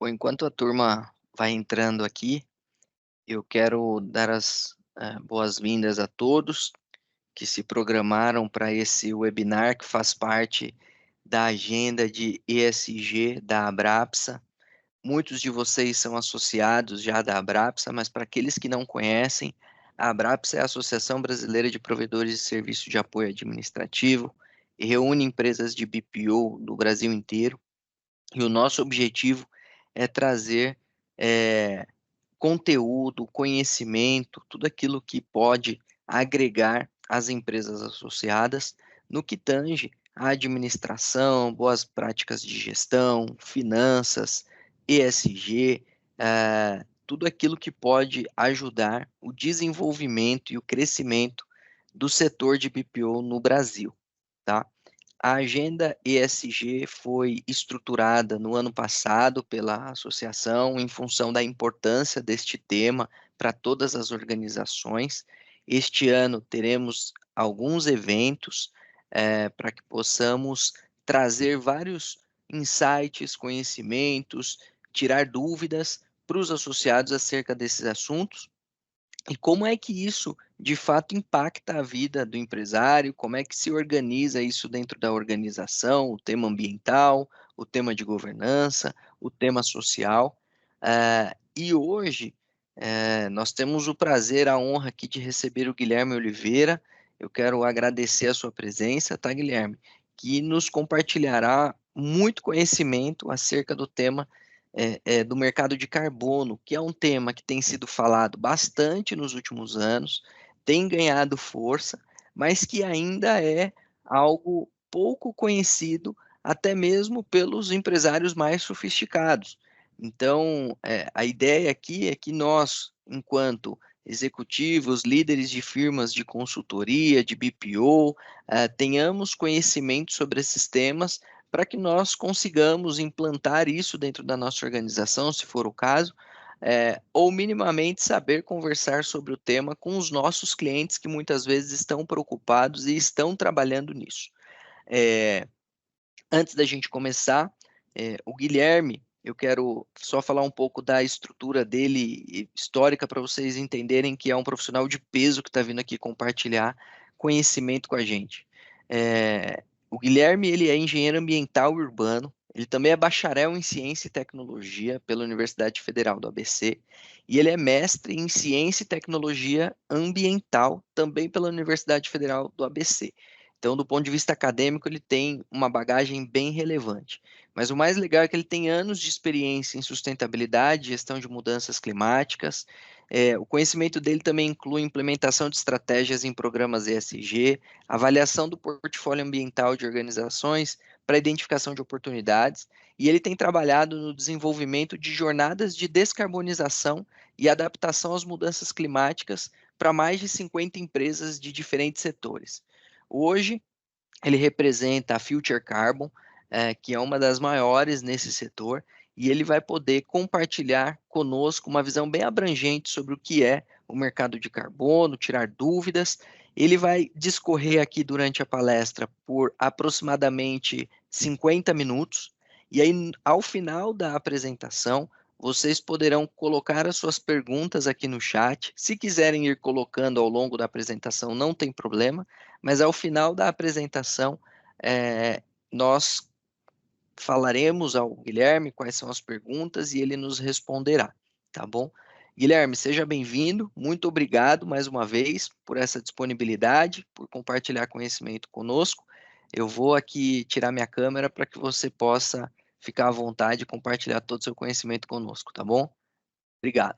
Bom, enquanto a turma vai entrando aqui, eu quero dar as boas-vindas a todos que se programaram para esse webinar que faz parte da agenda de ESG da Abrapsa. Muitos de vocês são associados já da Abrapsa, mas para aqueles que não conhecem, a Abrapsa é a Associação Brasileira de Provedores de Serviço de Apoio Administrativo e reúne empresas de BPO do Brasil inteiro. E o nosso objetivo é trazer eh, conteúdo, conhecimento, tudo aquilo que pode agregar às empresas associadas no que tange à administração, boas práticas de gestão, finanças, ESG, tudo aquilo que pode ajudar o desenvolvimento e o crescimento do setor de BPO no Brasil, tá? A agenda ESG foi estruturada no ano passado pela associação em função da importância deste tema para todas as organizações. Este ano teremos alguns eventos para que possamos trazer vários insights, conhecimentos, tirar dúvidas para os associados acerca desses assuntos e como é que isso, de fato, impacta a vida do empresário? Como é que se organiza isso dentro da organização? O tema ambiental, o tema de governança, o tema social. E hoje, nós temos o prazer, a honra aqui de receber o Guilherme Oliveira. Eu quero agradecer a sua presença, tá, Guilherme? Que nos compartilhará muito conhecimento acerca do tema do mercado de carbono, que é um tema que tem sido falado bastante nos últimos anos, tem ganhado força, mas que ainda é algo pouco conhecido, até mesmo pelos empresários mais sofisticados. Então, a ideia aqui é que nós, enquanto executivos, líderes de firmas de consultoria, de BPO, tenhamos conhecimento sobre esses temas para que nós consigamos implantar isso dentro da nossa organização, se for o caso, ou minimamente saber conversar sobre o tema com os nossos clientes que muitas vezes estão preocupados e estão trabalhando nisso. É, Antes da gente começar, o Guilherme, eu quero só falar um pouco da estrutura dele, histórica, para vocês entenderem que é um profissional de peso que está vindo aqui compartilhar conhecimento com a gente. O Guilherme, ele é engenheiro ambiental e urbano, ele também é bacharel em ciência e tecnologia pela Universidade Federal do ABC, e ele é mestre em ciência e tecnologia ambiental também pela Universidade Federal do ABC. Então, do ponto de vista acadêmico, ele tem uma bagagem bem relevante. Mas o mais legal é que ele tem anos de experiência em sustentabilidade, gestão de mudanças climáticas. O conhecimento dele também inclui implementação de estratégias em programas ESG, avaliação do portfólio ambiental de organizações para identificação de oportunidades. E ele tem trabalhado no desenvolvimento de jornadas de descarbonização e adaptação às mudanças climáticas para mais de 50 empresas de diferentes setores. Hoje, ele representa a Future Carbon, que é uma das maiores nesse setor, e ele vai poder compartilhar conosco uma visão bem abrangente sobre o que é o mercado de carbono, tirar dúvidas. Ele vai discorrer aqui durante a palestra por aproximadamente 50 minutos, e aí, ao final da apresentação, vocês poderão colocar as suas perguntas aqui no chat. Se quiserem ir colocando ao longo da apresentação, não tem problema, mas ao final da apresentação, nós falaremos ao Guilherme quais são as perguntas e ele nos responderá, tá bom? Guilherme, seja bem-vindo, muito obrigado mais uma vez por essa disponibilidade, por compartilhar conhecimento conosco. Eu vou aqui tirar minha câmera para que você possa ficar à vontade e compartilhar todo o seu conhecimento conosco, tá bom? Obrigado.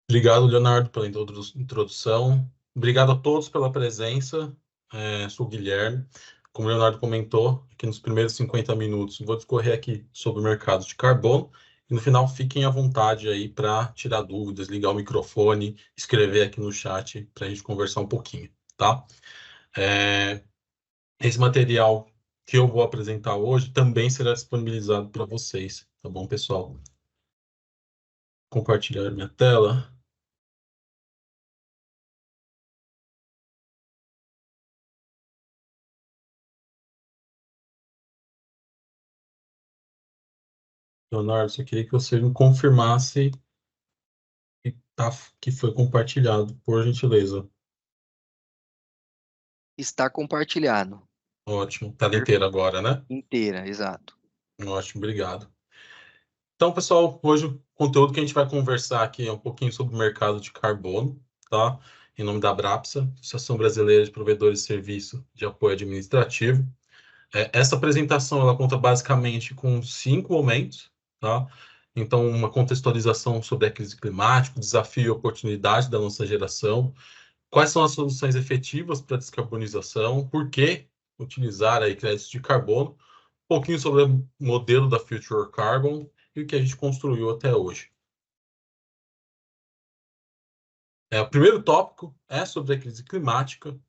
Obrigado, Leonardo, pela introdução. Obrigado a todos pela presença. Sou o Guilherme. Como o Leonardo comentou, aqui nos primeiros 50 minutos, vou discorrer aqui sobre o mercado de carbono. E no final, fiquem à vontade aí para tirar dúvidas, ligar o microfone, escrever aqui no chat para a gente conversar um pouquinho, tá? É, Esse material que eu vou apresentar hoje também será disponibilizado para vocês, tá bom, pessoal? Compartilhar minha tela. Leonardo, só queria que você me confirmasse que foi compartilhado, por gentileza. Está compartilhado. Ótimo. Tela inteira agora, né? Inteira, exato. Ótimo, obrigado. Então, pessoal, hoje o conteúdo que a gente vai conversar aqui é um pouquinho sobre o mercado de carbono, tá? Em nome da Abrapsa, Associação Brasileira de Provedores de Serviço de Apoio Administrativo. Essa apresentação ela conta basicamente com 5 momentos, tá? Então, uma contextualização sobre a crise climática, desafio e oportunidade da nossa geração, quais são as soluções efetivas para a descarbonização, por que utilizar aí créditos de carbono, um pouquinho sobre o modelo da Future Carbon e o que a gente construiu até hoje. O primeiro tópico é sobre a crise climática,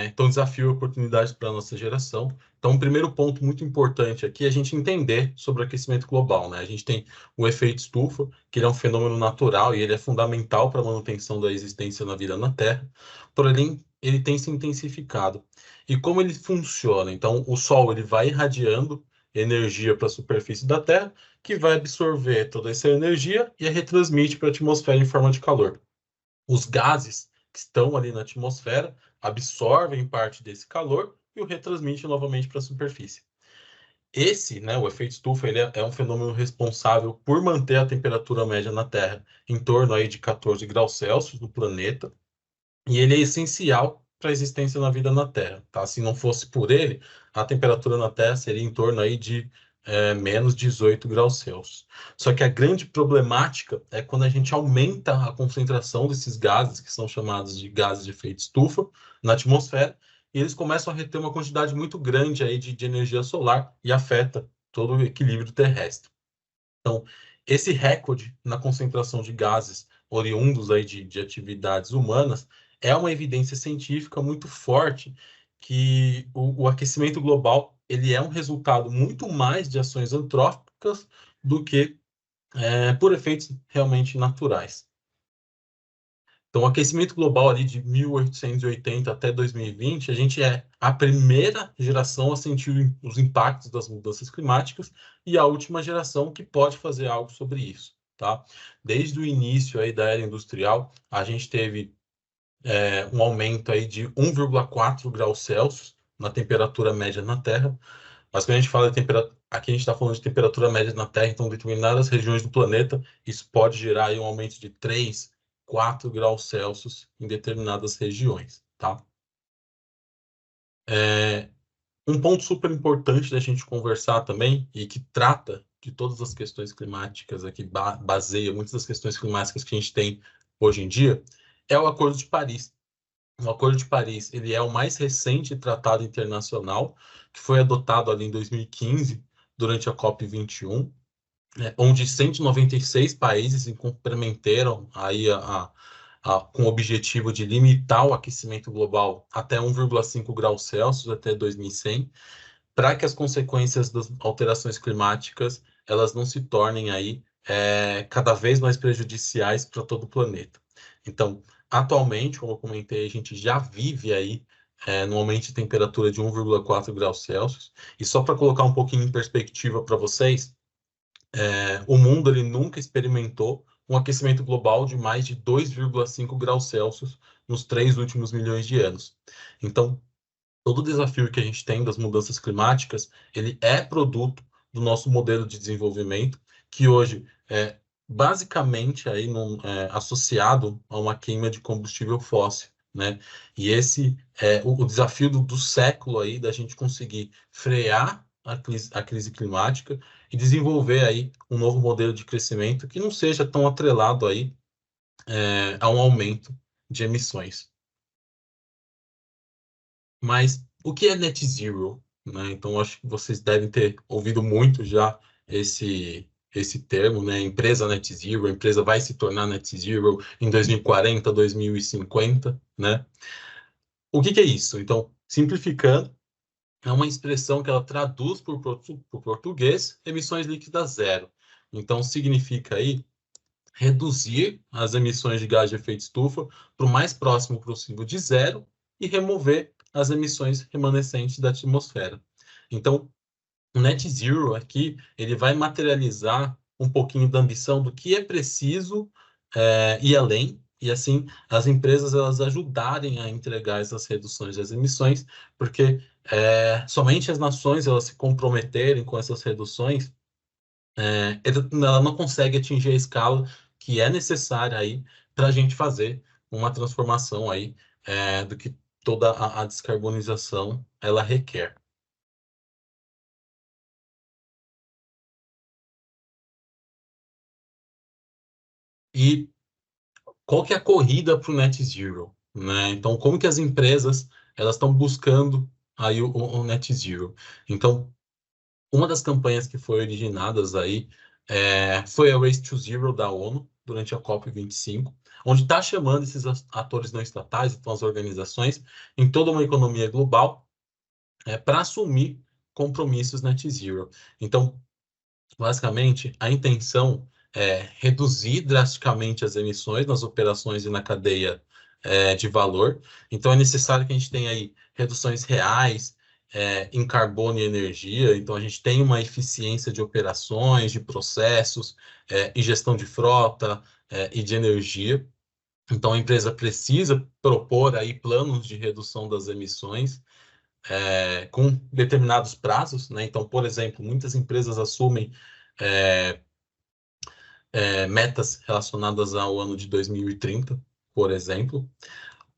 então desafio e oportunidades para a nossa geração. Então, o primeiro ponto muito importante aqui é a gente entender sobre o aquecimento global, né? A gente tem o efeito estufa, que ele é um fenômeno natural e ele é fundamental para a manutenção da existência na vida na Terra, porém, ele tem se intensificado. E como ele funciona? Então, o Sol ele vai irradiando energia para a superfície da Terra, que vai absorver toda essa energia e a retransmite para a atmosfera em forma de calor. Os gases que estão ali na atmosfera absorvem parte desse calor e o retransmitem novamente para a superfície. Esse, né, o efeito estufa, ele é um fenômeno responsável por manter a temperatura média na Terra em torno aí de 14 graus Celsius no planeta, e ele é essencial para a existência da vida na Terra, tá? Se não fosse por ele, a temperatura na Terra seria em torno aí de menos 18 graus Celsius. Só que a grande problemática é quando a gente aumenta a concentração desses gases, que são chamados de gases de efeito estufa, na atmosfera, e eles começam a reter uma quantidade muito grande aí de energia solar e afeta todo o equilíbrio terrestre. Então, esse recorde na concentração de gases oriundos aí de atividades humanas é uma evidência científica muito forte que o aquecimento global ele é um resultado muito mais de ações antrópicas do que por efeitos realmente naturais. Então, o aquecimento global ali de 1880 até 2020, a gente é a primeira geração a sentir os impactos das mudanças climáticas e a última geração que pode fazer algo sobre isso, tá? Desde o início aí da era industrial, a gente teve um aumento aí de 1,4 graus Celsius na temperatura média na Terra. Mas quando a gente fala de temperatura, aqui a gente está falando de temperatura média na Terra, então determinadas regiões do planeta, isso pode gerar aí um aumento de 3, 4 graus Celsius em determinadas regiões, tá? Um ponto super importante da gente conversar também, e que trata de todas as questões climáticas aqui, baseia muitas das questões climáticas que a gente tem hoje em dia, é o Acordo de Paris. O Acordo de Paris, ele é o mais recente tratado internacional, que foi adotado ali em 2015, durante a COP21, onde 196 países se comprometeram aí com o objetivo de limitar o aquecimento global até 1,5 graus Celsius até 2100, para que as consequências das alterações climáticas elas não se tornem aí cada vez mais prejudiciais para todo o planeta. Então, atualmente, como eu comentei, a gente já vive aí no aumento de temperatura de 1,4 graus Celsius. E só para colocar um pouquinho em perspectiva para vocês, o mundo ele nunca experimentou um aquecimento global de mais de 2,5 graus Celsius nos 3 últimos milhões de anos. Então, todo o desafio que a gente tem das mudanças climáticas, ele é produto do nosso modelo de desenvolvimento, que hoje é basicamente aí associado a uma queima de combustível fóssil, né? E esse é o desafio do século aí da gente conseguir frear a crise climática e desenvolver aí um novo modelo de crescimento que não seja tão atrelado aí a um aumento de emissões. Mas o que é net zero, né? Então, acho que vocês devem ter ouvido muito já esse termo, né? Empresa net zero, a empresa vai se tornar net zero em 2040, 2050, né? O que é isso? Então, simplificando, é uma expressão que ela traduz para o português emissões líquidas zero. Então, significa aí reduzir as emissões de gás de efeito estufa para o mais próximo possível de zero e remover as emissões remanescentes da atmosfera. Então, o Net Zero aqui, ele vai materializar um pouquinho da ambição do que é preciso ir além, e assim as empresas elas ajudarem a entregar essas reduções das emissões, porque somente as nações elas se comprometerem com essas reduções, ela não consegue atingir a escala que é necessária aí para a gente fazer uma transformação aí do que toda a descarbonização ela requer. E qual que é a corrida para o Net Zero, né? Então, como que as empresas elas estão buscando aí o Net Zero? Então, uma das campanhas que foi originadas aí foi a Race to Zero da ONU durante a COP25, onde está chamando esses atores não estatais, então as organizações, em toda uma economia global, para assumir compromissos Net Zero. Então, basicamente, a intenção é reduzir drasticamente as emissões nas operações e na cadeia de valor. Então, é necessário que a gente tenha aí reduções reais em carbono e energia. Então, a gente tem uma eficiência de operações, de processos, e gestão de frota e de energia. Então, a empresa precisa propor aí planos de redução das emissões com determinados prazos, né? Então, por exemplo, muitas empresas assumem é, metas relacionadas ao ano de 2030, por exemplo.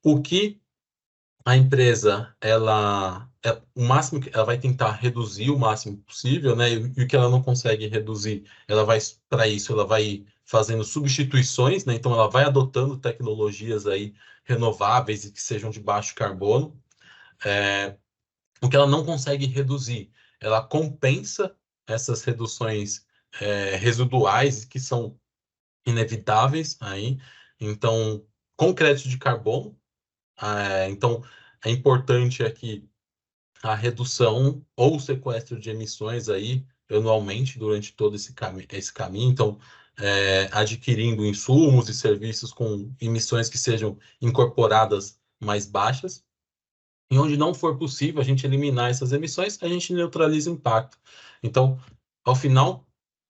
O que a empresa o máximo que ela vai tentar reduzir o máximo possível, né? E o que ela não consegue reduzir, ela vai para isso, ela vai fazendo substituições, né? Então ela vai adotando tecnologias aí renováveis e que sejam de baixo carbono. O que ela não consegue reduzir, ela compensa essas reduções residuais que são inevitáveis aí. Então, com crédito de carbono, então é importante aqui a redução ou o sequestro de emissões aí anualmente durante todo esse caminho. Então, adquirindo insumos e serviços com emissões que sejam incorporadas mais baixas. E onde não for possível a gente eliminar essas emissões, a gente neutraliza o impacto. Então, ao final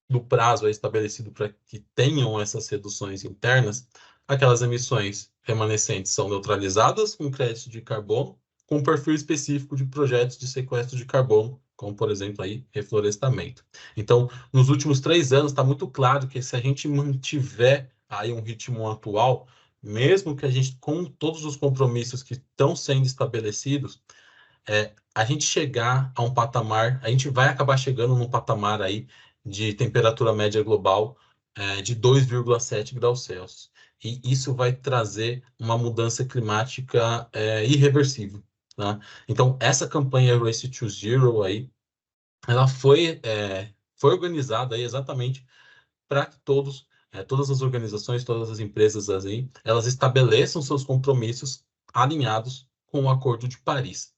do prazo estabelecido para que tenham essas reduções internas, aquelas emissões remanescentes são neutralizadas com crédito de carbono, com um perfil específico de projetos de sequestro de carbono, como, por exemplo, aí, reflorestamento. Então, nos últimos 3 anos, está muito claro que se a gente mantiver aí um ritmo atual, mesmo que a gente, com todos os compromissos que estão sendo estabelecidos, a gente chegar a um patamar, a gente vai acabar chegando num patamar aí de temperatura média global de 2,7 graus Celsius. E isso vai trazer uma mudança climática irreversível, tá? Então, essa campanha Race to Zero aí, ela foi organizada aí exatamente para que todas as organizações, todas as empresas assim, elas estabeleçam seus compromissos alinhados com o Acordo de Paris.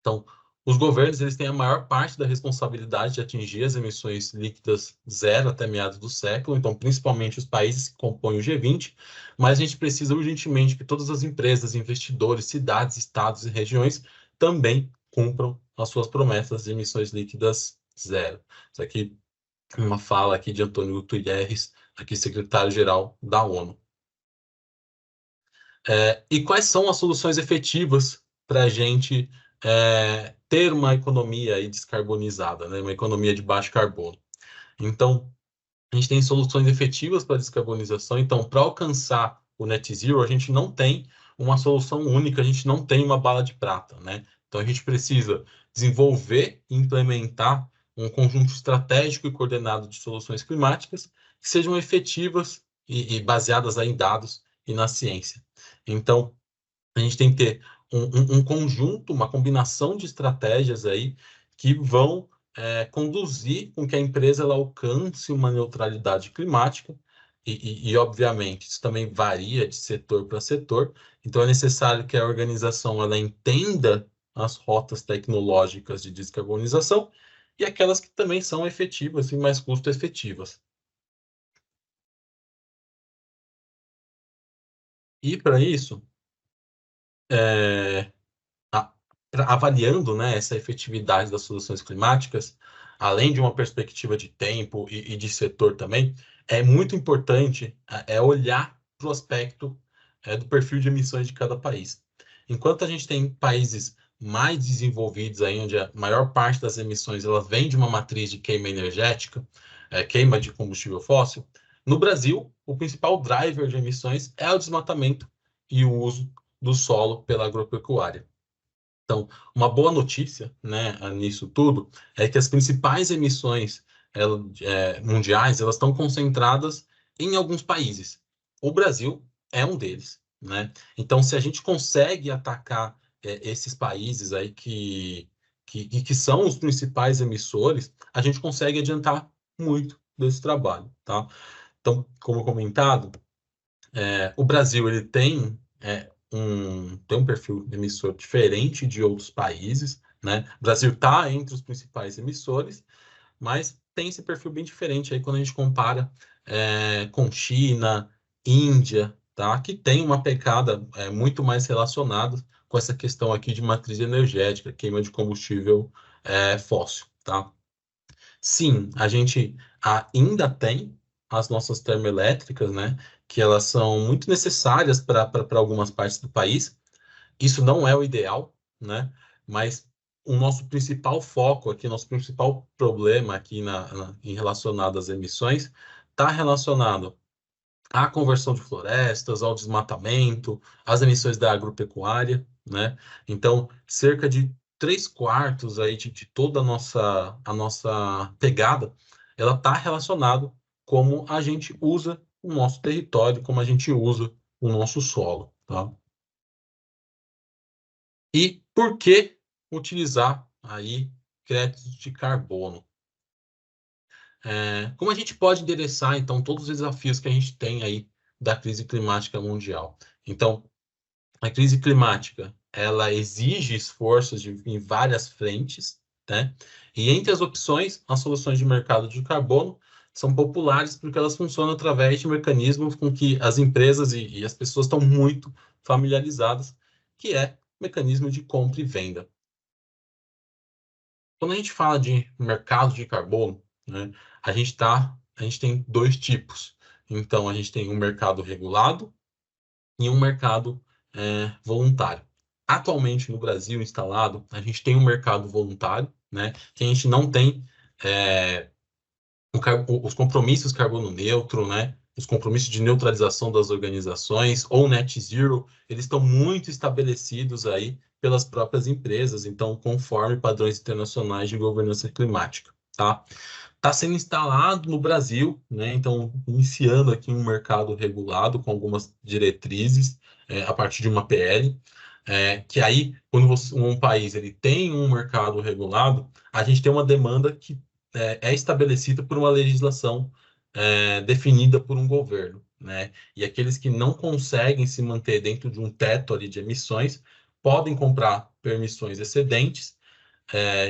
Então, os governos eles têm a maior parte da responsabilidade de atingir as emissões líquidas zero até meados do século, então principalmente os países que compõem o G20, mas a gente precisa urgentemente que todas as empresas, investidores, cidades, estados e regiões também cumpram as suas promessas de emissões líquidas zero. Isso aqui é uma fala aqui de Antônio Guterres, aqui secretário-geral da ONU. E quais são as soluções efetivas para a gente ter uma economia aí descarbonizada, né? Uma economia de baixo carbono? Então, a gente tem soluções efetivas para a descarbonização. Então, para alcançar o net zero, a gente não tem uma solução única, a gente não tem uma bala de prata, né? Então, a gente precisa desenvolver e implementar um conjunto estratégico e coordenado de soluções climáticas que sejam efetivas e baseadas aí em dados e na ciência. Então, a gente tem que ter um conjunto, uma combinação de estratégias aí que vão conduzir com que a empresa ela alcance uma neutralidade climática obviamente, isso também varia de setor para setor. Então, é necessário que a organização ela entenda as rotas tecnológicas de descarbonização e aquelas que também são efetivas e mais custo-efetivas. E para isso, avaliando, né, essa efetividade das soluções climáticas, além de uma perspectiva de tempo e de setor também, é muito importante olhar para o aspecto do perfil de emissões de cada país. Enquanto a gente tem países mais desenvolvidos aí, onde a maior parte das emissões ela vem de uma matriz de queima energética, queima de combustível fóssil, no Brasil, o principal driver de emissões é o desmatamento e o uso do solo pela agropecuária. Então, uma boa notícia, né, nisso tudo é que as principais emissões mundiais elas estão concentradas em alguns países. O Brasil é um deles, né? Então, se a gente consegue atacar esses países aí que são os principais emissores, a gente consegue adiantar muito desse trabalho, tá? Então, como comentado, o Brasil ele tem um perfil emissor diferente de outros países, né? O Brasil está entre os principais emissores, mas tem esse perfil bem diferente aí quando a gente compara com China, Índia, tá? Que tem uma pegada muito mais relacionada com essa questão aqui de matriz energética, queima de combustível fóssil, tá? Sim, a gente ainda tem as nossas termoelétricas, né? Que elas são muito necessárias para algumas partes do país. Isso não é o ideal, né? Mas o nosso principal foco aqui, nosso principal problema aqui em relacionado às emissões, está relacionado à conversão de florestas, ao desmatamento, às emissões da agropecuária, né? Então, cerca de 3/4 aí de toda a nossa pegada, ela está relacionado como a gente usa o nosso território, como a gente usa o nosso solo, tá? E por que utilizar aí créditos de carbono? Como a gente pode endereçar, então, todos os desafios que a gente tem aí da crise climática mundial? Então, a crise climática, ela exige esforços em várias frentes, né? E entre as opções, as soluções de mercado de carbono são populares porque elas funcionam através de mecanismos com que as empresas e as pessoas estão muito familiarizadas, que é o mecanismo de compra e venda. Quando a gente fala de mercado de carbono, né, a gente tem dois tipos. Então, a gente tem um mercado regulado e um mercado voluntário. Atualmente, no Brasil instalado, a gente tem um mercado voluntário, né, que a gente não tem é, os compromissos carbono neutro, né, os compromissos de neutralização das organizações ou net zero, eles estão muito estabelecidos aí pelas próprias empresas, então conforme padrões internacionais de governança climática, tá? Está sendo instalado no Brasil, né? Então iniciando aqui um mercado regulado com algumas diretrizes a partir de uma PL. Que aí, quando um país ele tem um mercado regulado, a gente tem uma demanda que é estabelecida por uma legislação definida por um governo, né? E aqueles que não conseguem se manter dentro de um teto ali de emissões podem comprar permissões excedentes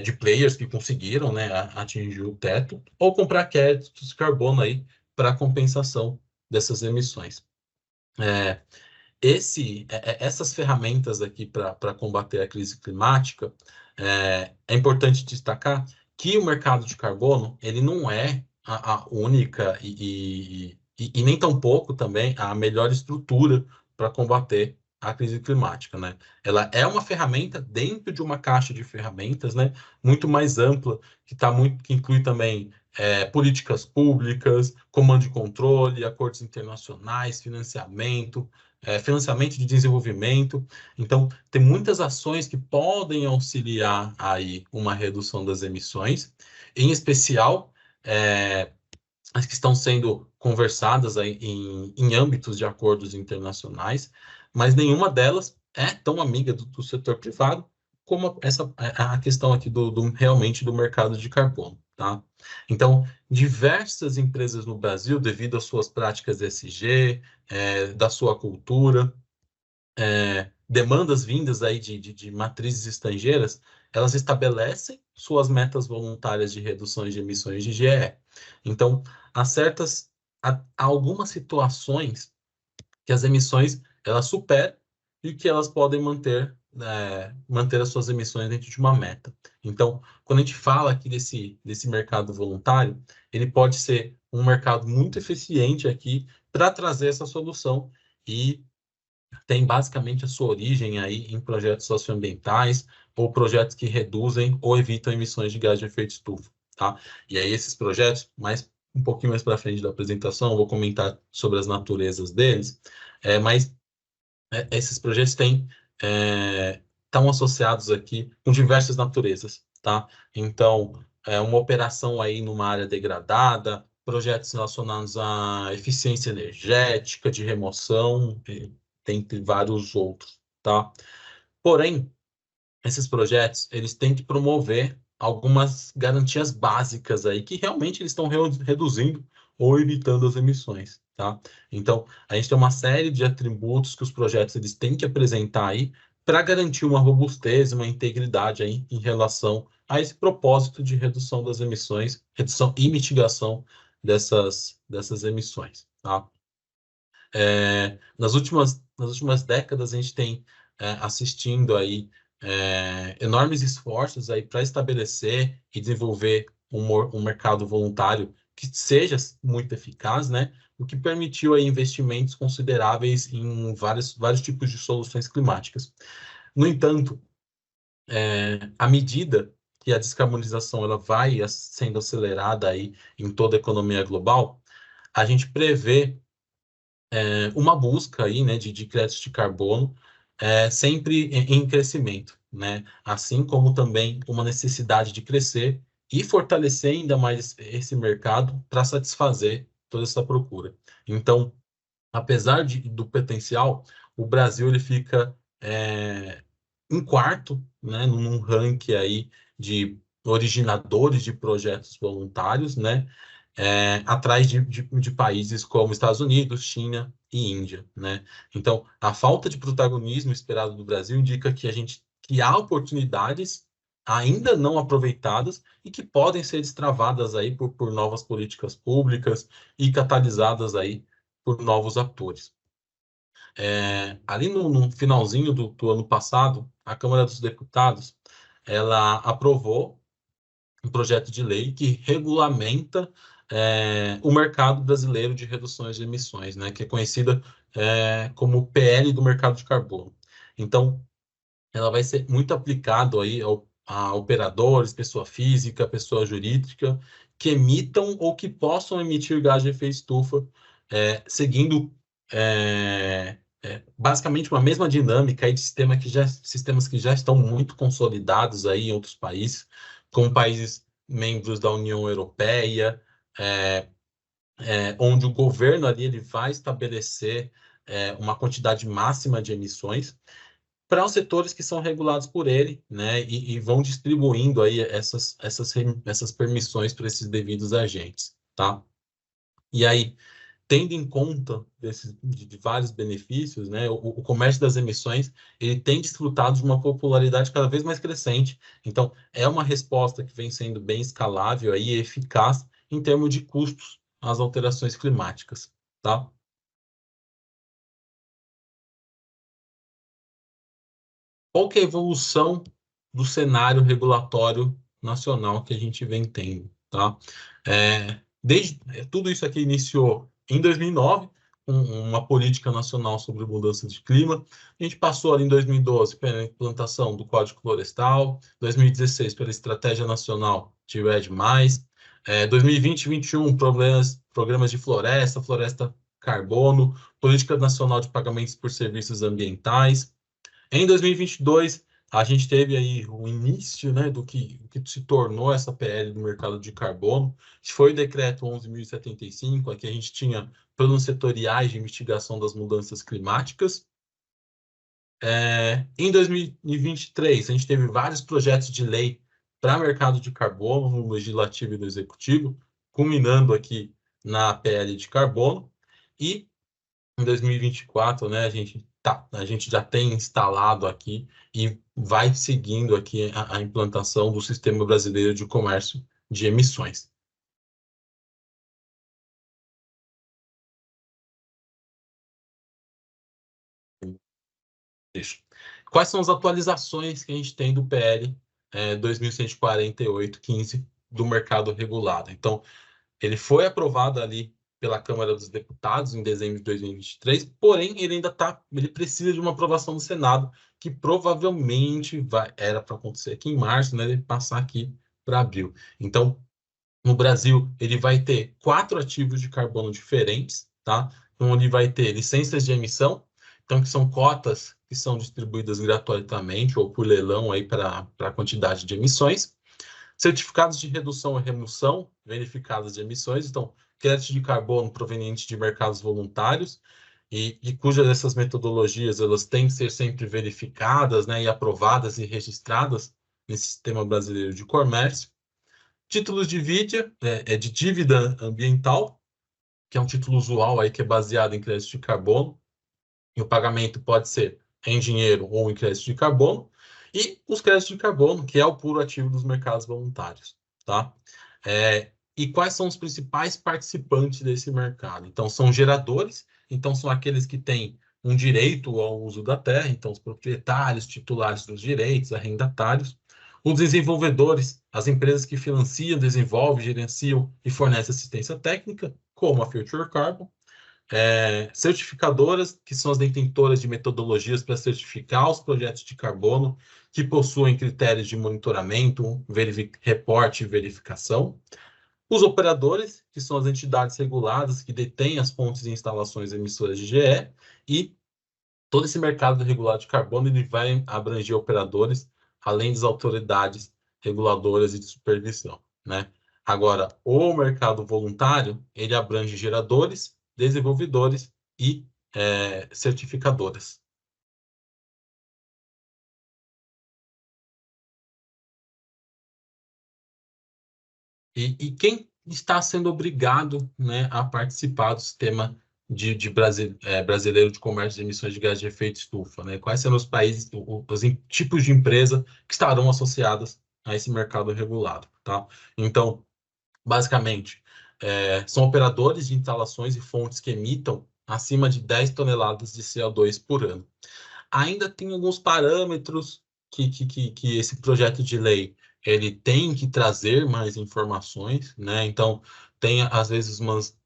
de players que conseguiram, né, atingir o teto, ou comprar créditos de carbono aí para compensação dessas emissões. É, essas ferramentas aqui para combater a crise climática, é importante destacar que o mercado de carbono ele não é a única e nem tampouco também a melhor estrutura para combater a crise climática, né? Ela é uma ferramenta dentro de uma caixa de ferramentas, né? Muito mais ampla que inclui também políticas públicas, comando e controle, acordos internacionais, financiamento de desenvolvimento. Então, tem muitas ações que podem auxiliar aí uma redução das emissões, em especial as que estão sendo conversadas aí em âmbitos de acordos internacionais, mas nenhuma delas é tão amiga do setor privado como a questão aqui realmente do mercado de carbono, tá? Então, diversas empresas no Brasil, devido às suas práticas ESG, da sua cultura, demandas vindas aí de matrizes estrangeiras, elas estabelecem suas metas voluntárias de reduções de emissões de GE. Então, há algumas situações que as emissões elas superam e que elas podem manter manter as suas emissões dentro de uma meta. Então, quando a gente fala aqui desse mercado voluntário, ele pode ser um mercado muito eficiente aqui para trazer essa solução e tem basicamente a sua origem aí em projetos socioambientais ou projetos que reduzem ou evitam emissões de gás de efeito estufa, tá? E aí esses projetos, um pouquinho mais para frente da apresentação, eu vou comentar sobre as naturezas deles, mas esses projetos estão associados aqui com diversas naturezas, tá? Então, uma operação aí numa área degradada, projetos relacionados à eficiência energética, de remoção, dentre vários outros, tá? Porém, esses projetos, eles têm que promover algumas garantias básicas aí, que realmente eles estão reduzindo ou evitando as emissões, tá? Então, a gente tem uma série de atributos que os projetos eles têm que apresentar aí para garantir uma robustez, uma integridade aí em relação a esse propósito de redução das emissões, redução e mitigação dessas emissões, tá? Nas últimas décadas, a gente tem assistindo aí enormes esforços aí para estabelecer e desenvolver um mercado voluntário que seja muito eficaz, né? O que permitiu aí investimentos consideráveis em vários tipos de soluções climáticas. No entanto, à medida que a descarbonização ela vai sendo acelerada aí em toda a economia global, a gente prevê uma busca aí, né, de créditos de carbono, sempre em crescimento, né? Assim como também uma necessidade de crescer e fortalecer ainda mais esse mercado para satisfazer toda essa procura. Então, apesar do potencial, o Brasil ele fica em quarto, né, num ranking aí de originadores de projetos voluntários, né? Atrás de países como Estados Unidos, China e Índia, né? Então, a falta de protagonismo esperado do Brasil indica que há oportunidades ainda não aproveitadas e que podem ser destravadas aí por novas políticas públicas e catalisadas aí por novos atores. Ali no finalzinho do ano passado, a Câmara dos Deputados ela aprovou um projeto de lei que regulamenta o mercado brasileiro de reduções de emissões, né, que é conhecida como PL do mercado de carbono. Então, ela vai ser muito aplicado aí a operadores, pessoa física, pessoa jurídica, que emitam ou que possam emitir gás de efeito estufa, seguindo basicamente uma mesma dinâmica aí de sistemas que já estão muito consolidados aí em outros países, como países membros da União Europeia, onde o governo ali ele vai estabelecer uma quantidade máxima de emissões para os setores que são regulados por ele, né, e vão distribuindo aí essas permissões para esses devidos agentes, tá? E aí, tendo em conta de vários benefícios, né, o comércio das emissões, ele tem desfrutado de uma popularidade cada vez mais crescente. Então, é uma resposta que vem sendo bem escalável aí, e eficaz em termos de custos às alterações climáticas, tá? Qual que é a evolução do cenário regulatório nacional que a gente vem tendo, tá? Tudo isso aqui iniciou em 2009, com uma política nacional sobre mudança de clima. A gente passou ali em 2012 pela implantação do Código Florestal, 2016 pela Estratégia Nacional de REDD+, 2020 e 2021 programas de floresta carbono, Política Nacional de Pagamentos por Serviços Ambientais. Em 2022, a gente teve aí o início, né, do que se tornou essa PL do mercado de carbono, que foi o decreto 11.075, aqui a gente tinha planos setoriais de mitigação das mudanças climáticas. Em 2023, a gente teve vários projetos de lei para mercado de carbono, no legislativo e no executivo, culminando aqui na PL de carbono. E em 2024, né, a gente já tem instalado aqui e vai seguindo aqui a implantação do Sistema Brasileiro de Comércio de Emissões. Isso. quais são as atualizações que a gente tem do PL 2148/15 do mercado regulado. Então, ele foi aprovado ali pela Câmara dos Deputados em dezembro de 2023, porém ele precisa de uma aprovação do Senado, que provavelmente era para acontecer aqui em março, né, ele passar aqui para abril. Então, no Brasil, ele vai ter 4 ativos de carbono diferentes, tá? Então, ele vai ter licenças de emissão, então, que são cotas que são distribuídas gratuitamente ou por leilão aí para a quantidade de emissões. Certificados de redução e remoção verificadas de emissões, então, crédito de carbono proveniente de mercados voluntários, e cujas essas metodologias elas têm que ser sempre verificadas, né, e aprovadas e registradas nesse sistema brasileiro de comércio. Títulos de de dívida ambiental, que é um título usual aí que é baseado em crédito de carbono, e o pagamento pode ser em dinheiro ou em crédito de carbono, e os créditos de carbono, que é o puro ativo dos mercados voluntários, tá? E quais são os principais participantes desse mercado? Então, são geradores, então são aqueles que têm um direito ao uso da terra, então os proprietários, titulares dos direitos, arrendatários. Os desenvolvedores, as empresas que financiam, desenvolvem, gerenciam e fornecem assistência técnica, como a Future Carbon. Certificadoras, que são as detentoras de metodologias para certificar os projetos de carbono que possuem critérios de monitoramento, reporte e verificação. Os operadores, que são as entidades reguladas que detêm as fontes e instalações emissoras de GE, e todo esse mercado regulado de carbono ele vai abranger operadores, além das autoridades reguladoras e de supervisão, né? Agora, o mercado voluntário, ele abrange geradores, desenvolvedores e certificadoras. E quem está sendo obrigado, né, a participar do sistema brasileiro de comércio de emissões de gás de efeito estufa, né? Quais serão os países, os tipos de empresa que estarão associadas a esse mercado regulado, tá? Então, basicamente, são operadores de instalações e fontes que emitam acima de 10 toneladas de CO2 por ano. Ainda tem alguns parâmetros que esse projeto de lei ele tem que trazer mais informações, né? Então, tem, às vezes, umas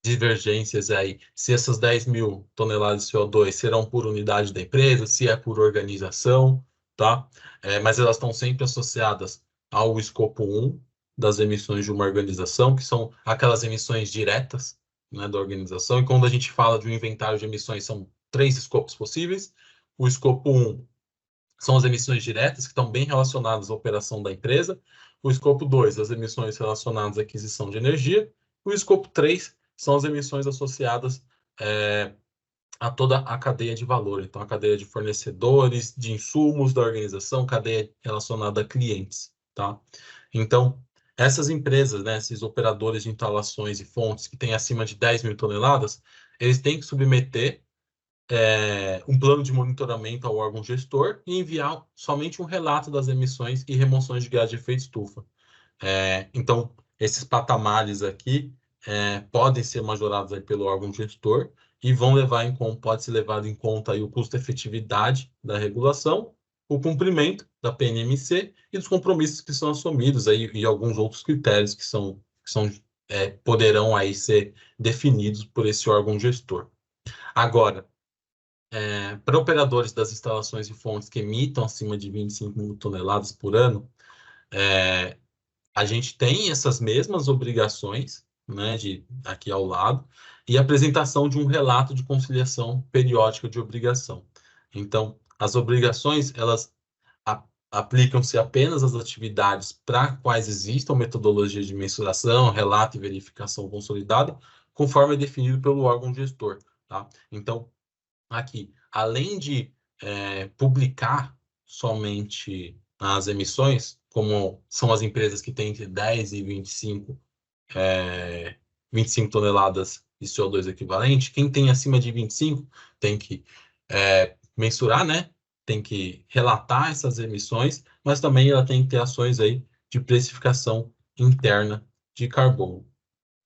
divergências aí, se essas 10 mil toneladas de CO2 serão por unidade da empresa, se é por organização, tá? Mas elas estão sempre associadas ao escopo 1 das emissões de uma organização, que são aquelas emissões diretas, né, da organização. E quando a gente fala de um inventário de emissões, são 3 escopos possíveis. O escopo 1 são as emissões diretas, que estão bem relacionadas à operação da empresa. O escopo 2, as emissões relacionadas à aquisição de energia. O escopo 3 são as emissões associadas a toda a cadeia de valor. Então, a cadeia de fornecedores, de insumos da organização, cadeia relacionada a clientes, tá? Então, essas empresas, né, esses operadores de instalações e fontes que têm acima de 10 mil toneladas, eles têm que submeter um plano de monitoramento ao órgão gestor e enviar somente um relato das emissões e remoções de gás de efeito estufa. Então, esses patamares aqui podem ser majorados aí pelo órgão gestor e pode ser levado em conta aí o custo-efetividade da regulação, o cumprimento da PNMC e dos compromissos que são assumidos aí, e alguns outros critérios que poderão aí ser definidos por esse órgão gestor. Agora, para operadores das instalações e fontes que emitam acima de 25 mil toneladas por ano, a gente tem essas mesmas obrigações, né, aqui ao lado, e a apresentação de um relato de conciliação periódica de obrigação. Então, as obrigações, elas aplicam-se apenas às atividades para quais existam metodologias de mensuração, relato e verificação consolidada, conforme é definido pelo órgão gestor, tá? Então, aqui, além de publicar somente as emissões, como são as empresas que têm entre 10 e 25 toneladas de CO2 equivalente, quem tem acima de 25 tem que mensurar, né? Tem que relatar essas emissões, mas também ela tem que ter ações aí de precificação interna de carbono.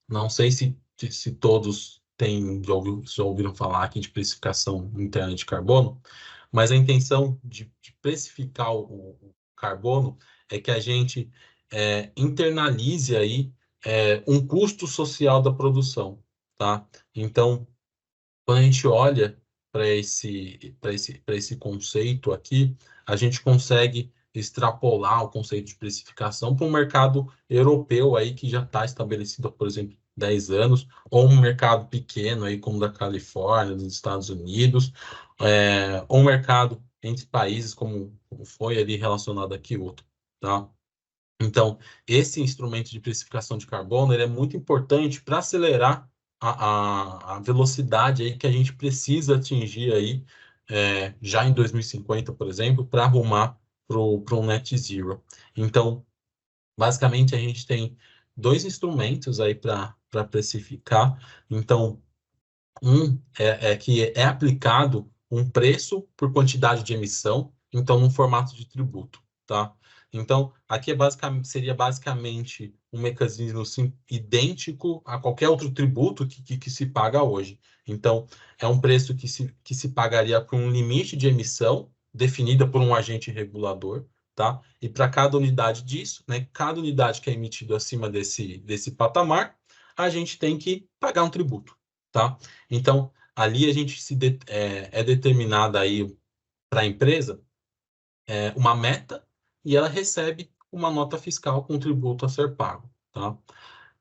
Não sei se todos já ouviram falar aqui de precificação interna de carbono, mas a intenção de precificar o carbono é que a gente internalize aí um custo social da produção, tá? Então, quando a gente olha para esse conceito aqui, a gente consegue extrapolar o conceito de precificação para um mercado europeu aí que já está estabelecido há, por exemplo, 10 anos, ou um mercado pequeno aí como o da Califórnia, dos Estados Unidos, ou um mercado entre países como foi ali relacionado a Kyoto, tá? Então, esse instrumento de precificação de carbono ele é muito importante para acelerar a velocidade aí que a gente precisa atingir aí, já em 2050, por exemplo, para arrumar para um net zero. Então, basicamente, a gente tem dois instrumentos aí para precificar. Então, que é aplicado um preço por quantidade de emissão, então num formato de tributo, tá? Então, aqui seria basicamente um mecanismo idêntico a qualquer outro tributo que se paga hoje. Então, é um preço que se pagaria por um limite de emissão definida por um agente regulador, tá? E para cada unidade disso, né, cada unidade que é emitida acima desse patamar, a gente tem que pagar um tributo, tá? Então, ali a gente é determinada aí para a empresa uma meta e ela recebe uma nota fiscal com tributo a ser pago, tá?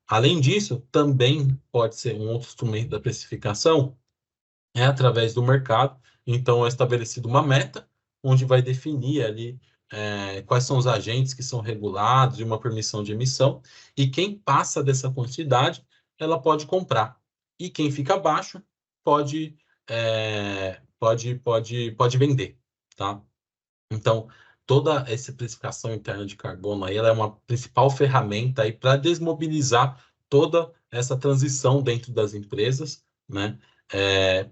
Além disso, também pode ser um outro instrumento da precificação, através do mercado. Então, é estabelecida uma meta, onde vai definir ali quais são os agentes que são regulados e uma permissão de emissão, e quem passa dessa quantidade, ela pode comprar. E quem fica abaixo pode vender, tá? Então, toda essa precificação interna de carbono aí, ela é uma principal ferramenta aí para desmobilizar toda essa transição dentro das empresas, né?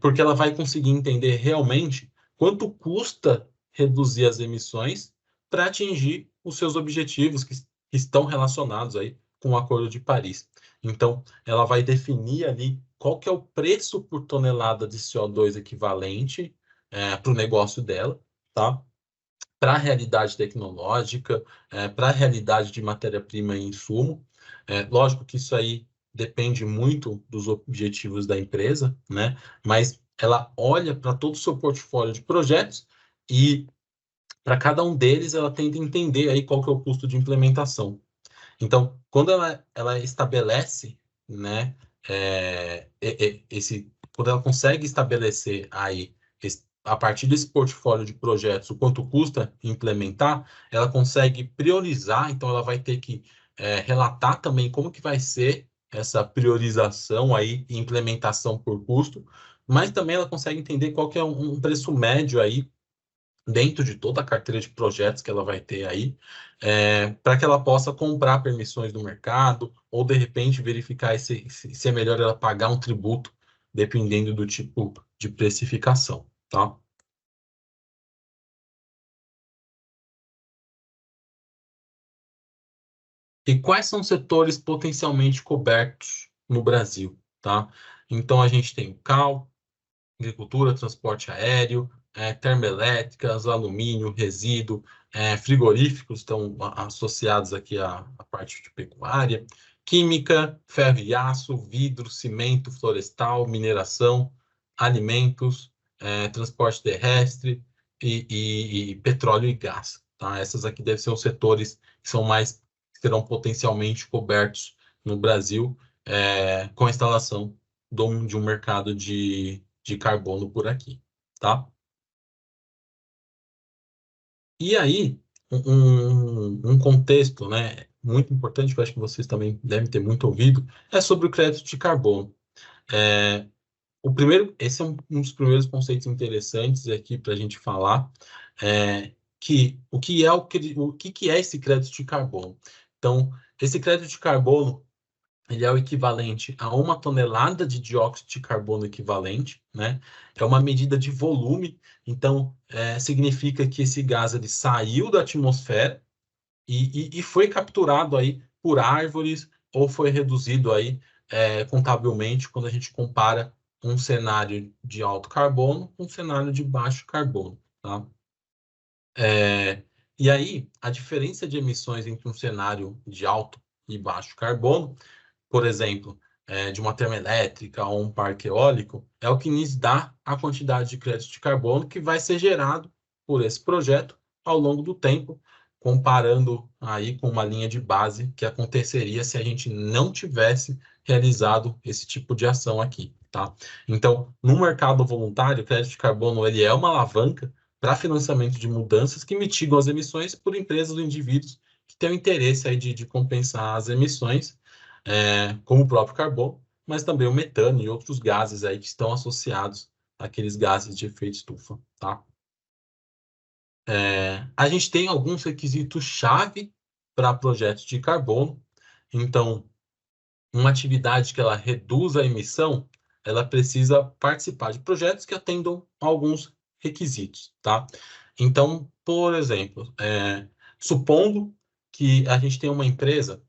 Porque ela vai conseguir entender realmente quanto custa reduzir as emissões para atingir os seus objetivos que estão relacionados aí com o Acordo de Paris. Então, ela vai definir ali qual que é o preço por tonelada de CO2 equivalente para o negócio dela, tá? Para a realidade tecnológica, para a realidade de matéria-prima e insumo. Lógico que isso aí depende muito dos objetivos da empresa, né? Mas ela olha para todo o seu portfólio de projetos e para cada um deles ela tenta entender aí qual que é o custo de implementação. Então, quando ela estabelece, né, quando ela consegue estabelecer aí, a partir desse portfólio de projetos, o quanto custa implementar, ela consegue priorizar, então ela vai ter que relatar também como que vai ser essa priorização aí e implementação por custo, mas também ela consegue entender qual que é um preço médio aí dentro de toda a carteira de projetos que ela vai ter aí, para que ela possa comprar permissões do mercado, ou de repente verificar se é melhor ela pagar um tributo, dependendo do tipo de precificação, tá? E quais são os setores potencialmente cobertos no Brasil, tá? Então a gente tem o CAL, agricultura, transporte aéreo, termoelétricas, alumínio, resíduo, frigoríficos estão associados aqui à parte de pecuária, química, ferro e aço, vidro, cimento, florestal, mineração, alimentos, transporte terrestre e petróleo e gás. Tá? Essas aqui devem ser os setores que que serão potencialmente cobertos no Brasil com a instalação de um mercado de carbono por aqui, tá? E aí, um contexto, né, muito importante, que eu acho que vocês também devem ter muito ouvido, é sobre o crédito de carbono. É, esse é um dos primeiros conceitos interessantes aqui para a gente falar, que o que é esse crédito de carbono? Então, esse crédito de carbono ele é o equivalente a 1 tonelada de dióxido de carbono equivalente, né? É uma medida de volume, então significa que esse gás ele saiu da atmosfera e foi capturado aí por árvores ou foi reduzido aí contabilmente quando a gente compara um cenário de alto carbono com um cenário de baixo carbono. tá? E aí, a diferença de emissões entre um cenário de alto e baixo carbono, por exemplo, de uma termoelétrica ou um parque eólico, é o que nos dá a quantidade de crédito de carbono que vai ser gerado por esse projeto ao longo do tempo, comparando aí com uma linha de base que aconteceria se a gente não tivesse realizado esse tipo de ação aqui, tá? Então, no mercado voluntário, o crédito de carbono ele é uma alavanca para financiamento de mudanças que mitigam as emissões por empresas ou indivíduos que têm o interesse aí de compensar as emissões, como o próprio carbono, mas também o metano e outros gases aí que estão associados àqueles gases de efeito estufa, tá? A gente tem alguns requisitos-chave para projetos de carbono. Então, uma atividade que ela reduz a emissão, ela precisa participar de projetos que atendam a alguns requisitos, tá? Então, por exemplo, supondo que a gente tem uma empresa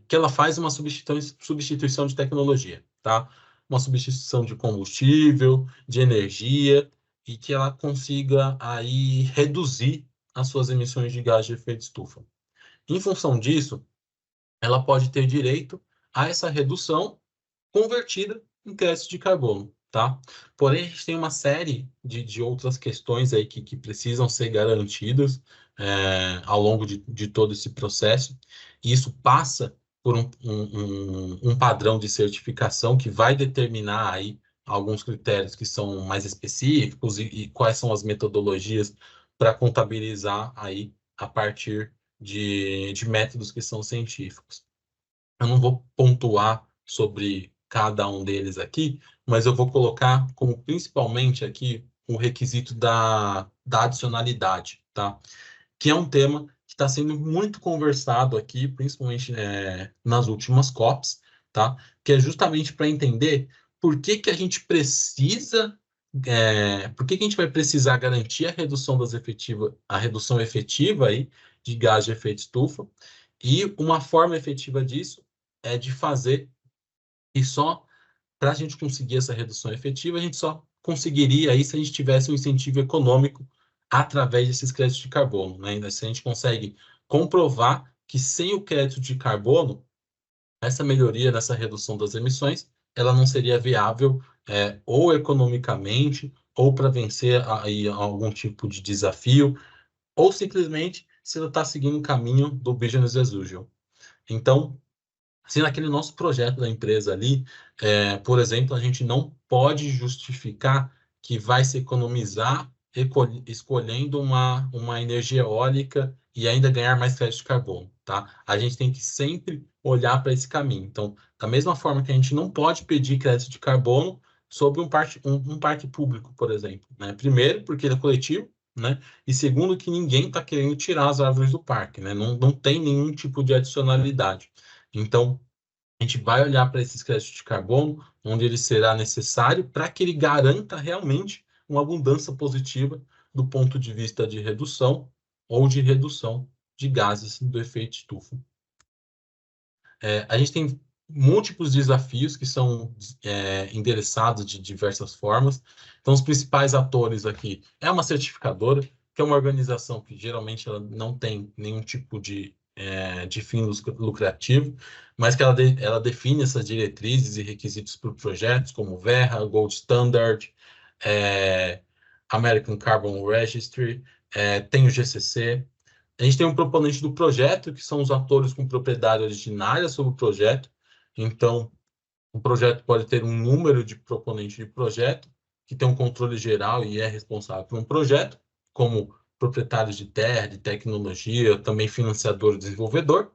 que ela faz uma substituição de tecnologia, tá? Uma substituição de combustível, de energia, e que ela consiga aí reduzir as suas emissões de gás de efeito estufa. Em função disso, ela pode ter direito a essa redução convertida em crédito de carbono, tá? Porém, a gente tem uma série de outras questões aí que precisam ser garantidas ao longo de todo esse processo, e isso passa por um padrão de certificação que vai determinar aí alguns critérios que são mais específicos e quais são as metodologias para contabilizar aí a partir de métodos que são científicos. Eu não vou pontuar sobre cada um deles aqui, mas eu vou colocar como principalmente aqui o requisito da adicionalidade, tá? Que é um tema que está sendo muito conversado aqui, principalmente nas últimas COPs, tá? Que é justamente para entender por que que a gente precisa, por que que a gente vai precisar garantir a redução efetiva aí de gás de efeito estufa, e uma forma efetiva disso é de fazer, e só para a gente conseguir essa redução efetiva, a gente só conseguiria aí se a gente tivesse um incentivo econômico através desses créditos de carbono, né? Se a gente consegue comprovar que sem o crédito de carbono, essa melhoria nessa redução das emissões, ela não seria viável ou economicamente, ou para vencer aí algum tipo de desafio, ou simplesmente se ela está seguindo o caminho do business as usual. Então, se naquele nosso projeto da empresa ali, por exemplo, a gente não pode justificar que vai se economizar escolhendo uma energia eólica e ainda ganhar mais crédito de carbono, tá? A gente tem que sempre olhar para esse caminho. Então, da mesma forma que a gente não pode pedir crédito de carbono sobre um parque público, por exemplo, né? Primeiro, porque ele é coletivo, né? E segundo, que ninguém está querendo tirar as árvores do parque, né? Não tem nenhum tipo de adicionalidade. Então, a gente vai olhar para esses créditos de carbono, onde ele será necessário para que ele garanta realmente uma abundância positiva do ponto de vista de redução ou de redução de gases do efeito estufa. A gente tem múltiplos desafios que são endereçados de diversas formas. Então, os principais atores aqui é uma certificadora, que é uma organização que geralmente ela não tem nenhum tipo de fim lucrativo, mas que ela define essas diretrizes e requisitos para projetos, como Verra, Gold Standard, American Carbon Registry, tem o GCC. A gente tem um proponente do projeto, que são os atores com propriedade originária sobre o projeto. Então, o projeto pode ter um número de proponentes de projeto, que tem um controle geral e é responsável por um projeto, como proprietários de terra, de tecnologia, também financiador e desenvolvedor.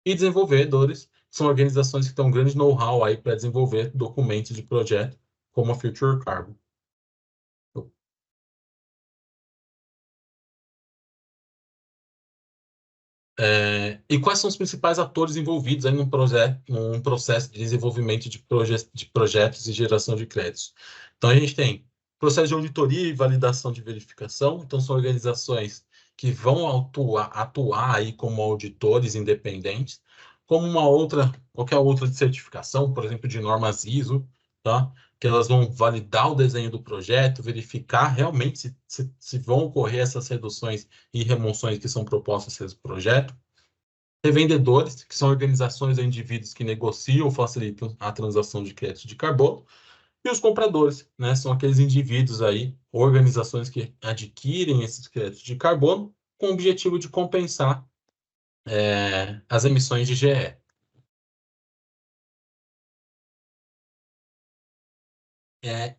E desenvolvedores são organizações que têm um grande know-how aí para desenvolver documentos de projeto, como a Future Carbon. E quais são os principais atores envolvidos aí num processo de desenvolvimento de projetos e geração de créditos? Então, a gente tem processo de auditoria e validação de verificação. Então, são organizações que vão atuar aí como auditores independentes, como qualquer outra de certificação, por exemplo, de normas ISO, tá? que elas vão validar o desenho do projeto, verificar realmente se vão ocorrer essas reduções e remoções que são propostas nesse projeto. Revendedores, que são organizações ou indivíduos que negociam ou facilitam a transação de crédito de carbono. E os compradores, né, são aqueles indivíduos aí, organizações que adquirem esses créditos de carbono com o objetivo de compensar as emissões de GE.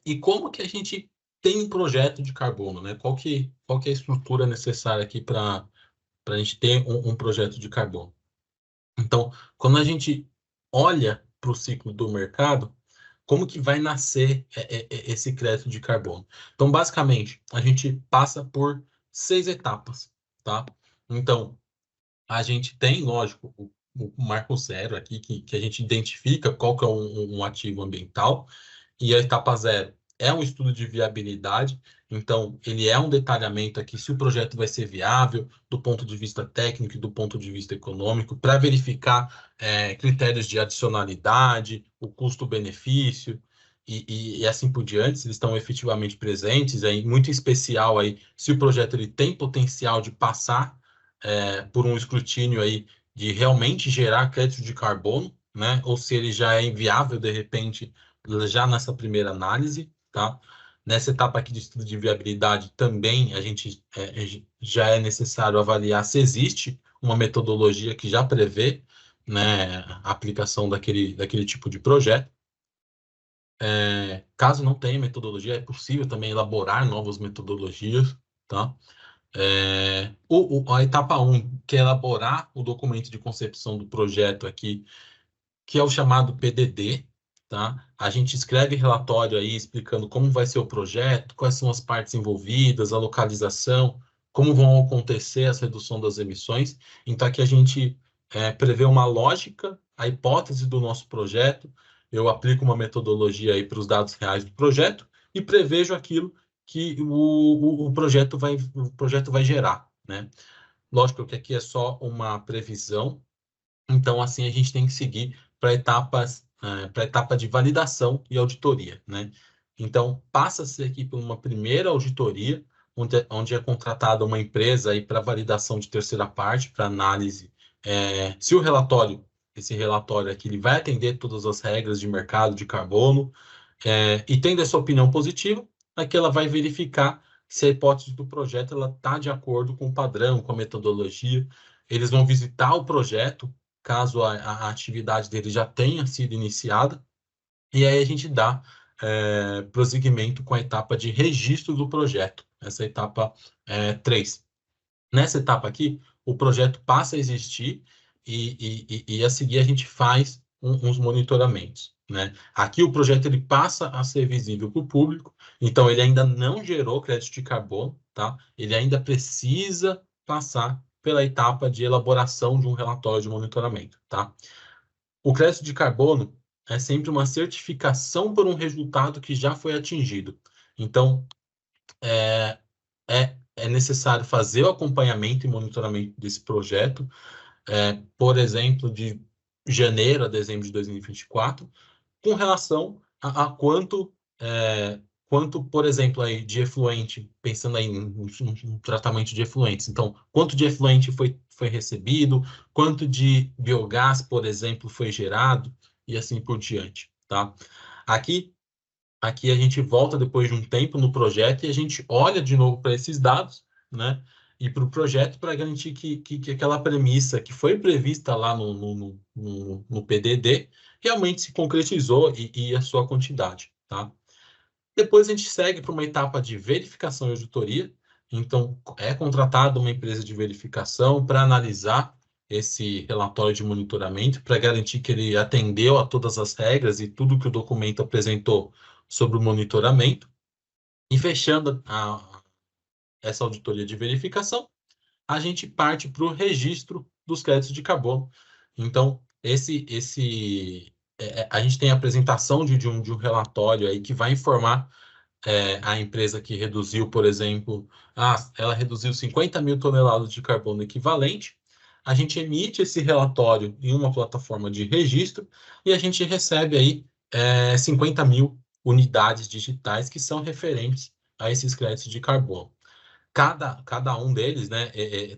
E como que a gente tem um projeto de carbono, né? Qual que é a estrutura necessária aqui para a gente ter um projeto de carbono? Então, quando a gente olha para o ciclo do mercado, como que vai nascer esse crédito de carbono? Então, basicamente, a gente passa por 6 etapas, tá? Então, a gente tem, lógico, o marco zero aqui, que a gente identifica qual que é um ativo ambiental, e a etapa zero é um estudo de viabilidade, então ele é um detalhamento aqui se o projeto vai ser viável do ponto de vista técnico e do ponto de vista econômico, para verificar critérios de adicionalidade, o custo-benefício e assim por diante, se eles estão efetivamente presentes, muito especial aí, se o projeto ele tem potencial de passar por um escrutínio aí de realmente gerar crédito de carbono, né? Ou se ele já é inviável de repente já nessa primeira análise, tá? Nessa etapa aqui de estudo de viabilidade também a gente já é necessário avaliar se existe uma metodologia que já prevê, né, a aplicação daquele tipo de projeto. Caso não tenha metodologia, é possível também elaborar novas metodologias, tá? A etapa 1, que é elaborar o documento de concepção do projeto aqui, que é o chamado PDD, tá? A gente escreve relatório aí explicando como vai ser o projeto, quais são as partes envolvidas, a localização, como vão acontecer as reduções das emissões. Então, aqui a gente prevê uma lógica, a hipótese do nosso projeto, eu aplico uma metodologia aí para os dados reais do projeto e prevejo aquilo que o projeto vai gerar, né? Lógico que aqui é só uma previsão, então assim a gente tem que seguir para para a etapa de validação e auditoria, né? Então passa-se aqui por uma primeira auditoria, onde é contratada uma empresa aí para validação de terceira parte, para análise se esse relatório aqui, ele vai atender todas as regras de mercado de carbono, e tendo essa opinião positiva, aqui ela vai verificar se a hipótese do projeto ela está de acordo com o padrão, com a metodologia. Eles vão visitar o projeto, caso a atividade dele já tenha sido iniciada, e aí a gente dá prosseguimento com a etapa de registro do projeto, essa etapa 3. Nessa etapa aqui, o projeto passa a existir e a seguir a gente faz uns monitoramentos, né? Aqui o projeto ele passa a ser visível para o público, então ele ainda não gerou crédito de carbono, tá? Ele ainda precisa passar pela etapa de elaboração de um relatório de monitoramento, tá? O crédito de carbono é sempre uma certificação por um resultado que já foi atingido. Então, é necessário fazer o acompanhamento e monitoramento desse projeto, por exemplo, de janeiro a dezembro de 2024, com relação a quanto, por exemplo, aí, de efluente, pensando aí um tratamento de efluentes. Então, quanto de efluente foi recebido, quanto de biogás, por exemplo, foi gerado, e assim por diante, tá? Aqui a gente volta depois de um tempo no projeto e a gente olha de novo para esses dados, né? E para o projeto para garantir que aquela premissa que foi prevista lá no PDD realmente se concretizou e a sua quantidade, tá? Depois a gente segue para uma etapa de verificação e auditoria. Então, é contratada uma empresa de verificação para analisar esse relatório de monitoramento, para garantir que ele atendeu a todas as regras e tudo que o documento apresentou sobre o monitoramento. E fechando essa auditoria de verificação, a gente parte para o registro dos créditos de carbono. Então, a gente tem a apresentação de um relatório aí que vai informar a empresa que reduziu, por exemplo, ela reduziu 50 mil toneladas de carbono equivalente. A gente emite esse relatório em uma plataforma de registro e a gente recebe aí 50 mil unidades digitais que são referentes a esses créditos de carbono. Cada um deles, né,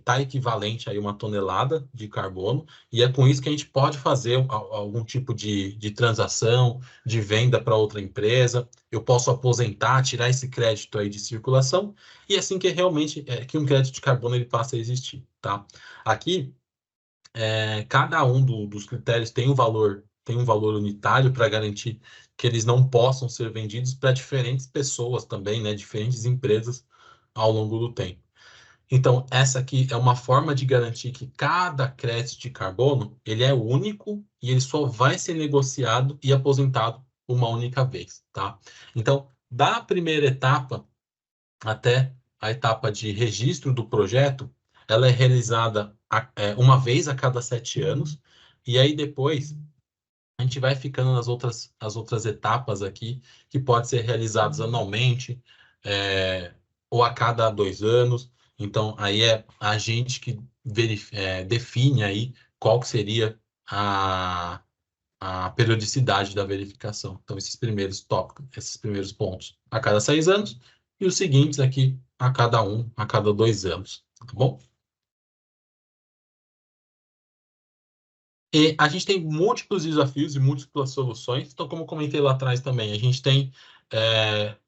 tá equivalente a uma tonelada de carbono, e é com isso que a gente pode fazer algum tipo de transação, de venda para outra empresa. Eu posso aposentar, tirar esse crédito aí de circulação, e assim que realmente que um crédito de carbono ele passa a existir, tá? Aqui, cada um dos critérios tem um valor unitário para garantir que eles não possam ser vendidos para diferentes pessoas também, né, diferentes empresas ao longo do tempo. Então, essa aqui é uma forma de garantir que cada crédito de carbono ele é único e ele só vai ser negociado e aposentado uma única vez, tá? Então, da primeira etapa até a etapa de registro do projeto, ela é realizada uma vez a cada 7 anos, e aí depois a gente vai ficando as outras etapas aqui, que pode ser realizadas anualmente, ou a cada 2 anos. Então, aí é a gente que define aí qual que seria a periodicidade da verificação. Então, esses primeiros tópicos, esses primeiros pontos a cada 6 anos, e os seguintes aqui a cada 2 anos, tá bom? E a gente tem múltiplos desafios e múltiplas soluções. Então, como eu comentei lá atrás também, a gente tem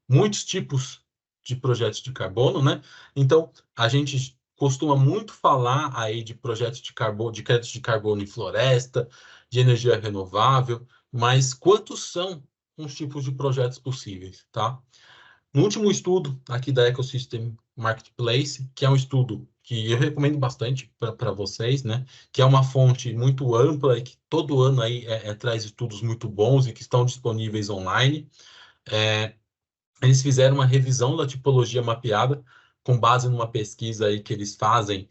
muitos tipos de projetos de carbono, né? Então, a gente costuma muito falar aí de projetos de carbono, de créditos de carbono em floresta, de energia renovável, mas quantos são os tipos de projetos possíveis, tá? No último estudo aqui da Ecosystem Marketplace, que é um estudo que eu recomendo bastante para vocês, né? Que é uma fonte muito ampla e que todo ano aí traz estudos muito bons e que estão disponíveis online. Eles fizeram uma revisão da tipologia mapeada com base numa pesquisa aí que eles fazem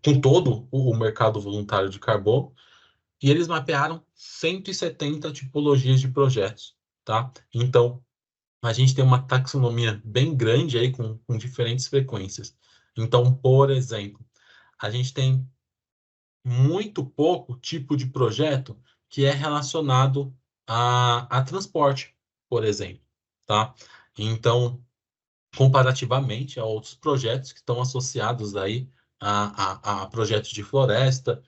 com todo o mercado voluntário de carbono, e eles mapearam 170 tipologias de projetos, tá? Então, a gente tem uma taxonomia bem grande aí com diferentes frequências. Então, por exemplo, a gente tem muito pouco tipo de projeto que é relacionado a transporte, por exemplo, tá? Então, comparativamente a outros projetos que estão associados aí a projetos de floresta,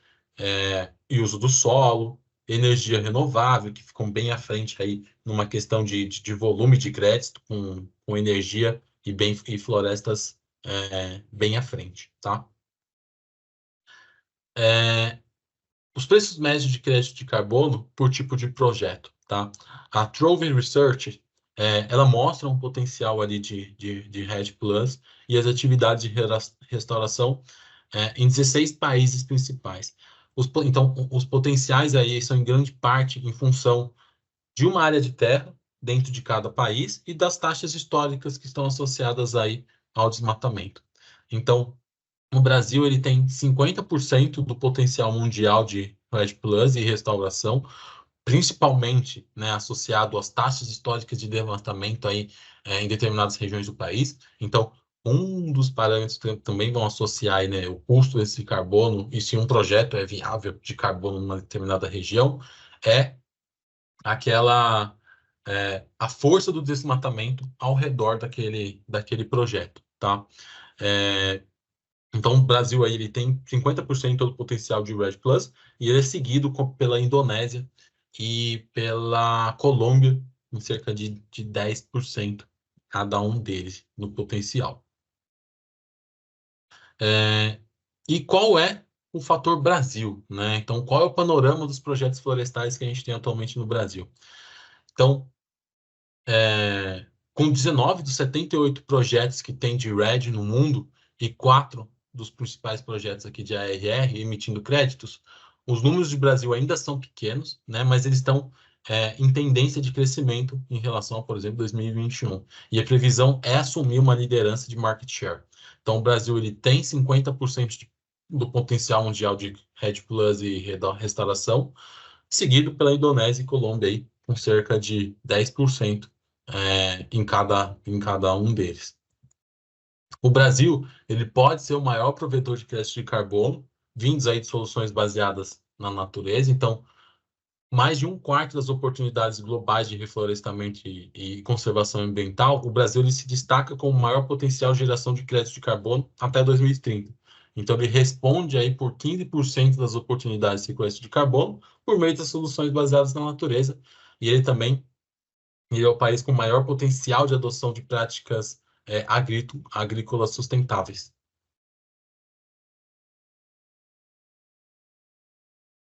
e uso do solo, energia renovável, que ficam bem à frente aí numa questão de volume de crédito com energia e florestas bem à frente, tá? Os preços médios de crédito de carbono por tipo de projeto, tá? A Trove Research, ela mostra um potencial ali de REDD Plus e as atividades de restauração em 16 países principais. Então, os potenciais aí são em grande parte em função de uma área de terra dentro de cada país e das taxas históricas que estão associadas aí ao desmatamento. Então, no Brasil, ele tem 50% do potencial mundial de REDD Plus e restauração, principalmente, né, associado às taxas históricas de levantamento aí, em determinadas regiões do país. Então, um dos parâmetros que também vão associar aí, né, o custo desse carbono e se um projeto é viável de carbono numa determinada região é aquela a força do desmatamento ao redor daquele projeto, tá? Então, o Brasil aí, ele tem 50% do potencial de REDD Plus e ele é seguido pela Indonésia e pela Colômbia em cerca de 10% cada um deles no potencial. E qual é o fator Brasil, né? Então, qual é o panorama dos projetos florestais que a gente tem atualmente no Brasil? Então, com 19 dos 78 projetos que tem de REDD no mundo e 4 dos principais projetos aqui de ARR emitindo créditos, os números de Brasil ainda são pequenos, né, mas eles estão em tendência de crescimento em relação a, por exemplo, 2021. E a previsão é assumir uma liderança de market share. Então, o Brasil ele tem 50% do potencial mundial de REDD Plus e restauração, seguido pela Indonésia e Colômbia, aí, com cerca de 10% em cada um deles. O Brasil ele pode ser o maior provedor de crédito de carbono, vindos aí de soluções baseadas na natureza. Então, mais de um quarto das oportunidades globais de reflorestamento e conservação ambiental, o Brasil ele se destaca com o maior potencial de geração de crédito de carbono até 2030. Então, ele responde aí por 15% das oportunidades de sequestro de carbono por meio das soluções baseadas na natureza. E ele é o país com maior potencial de adoção de práticas agrícolas sustentáveis.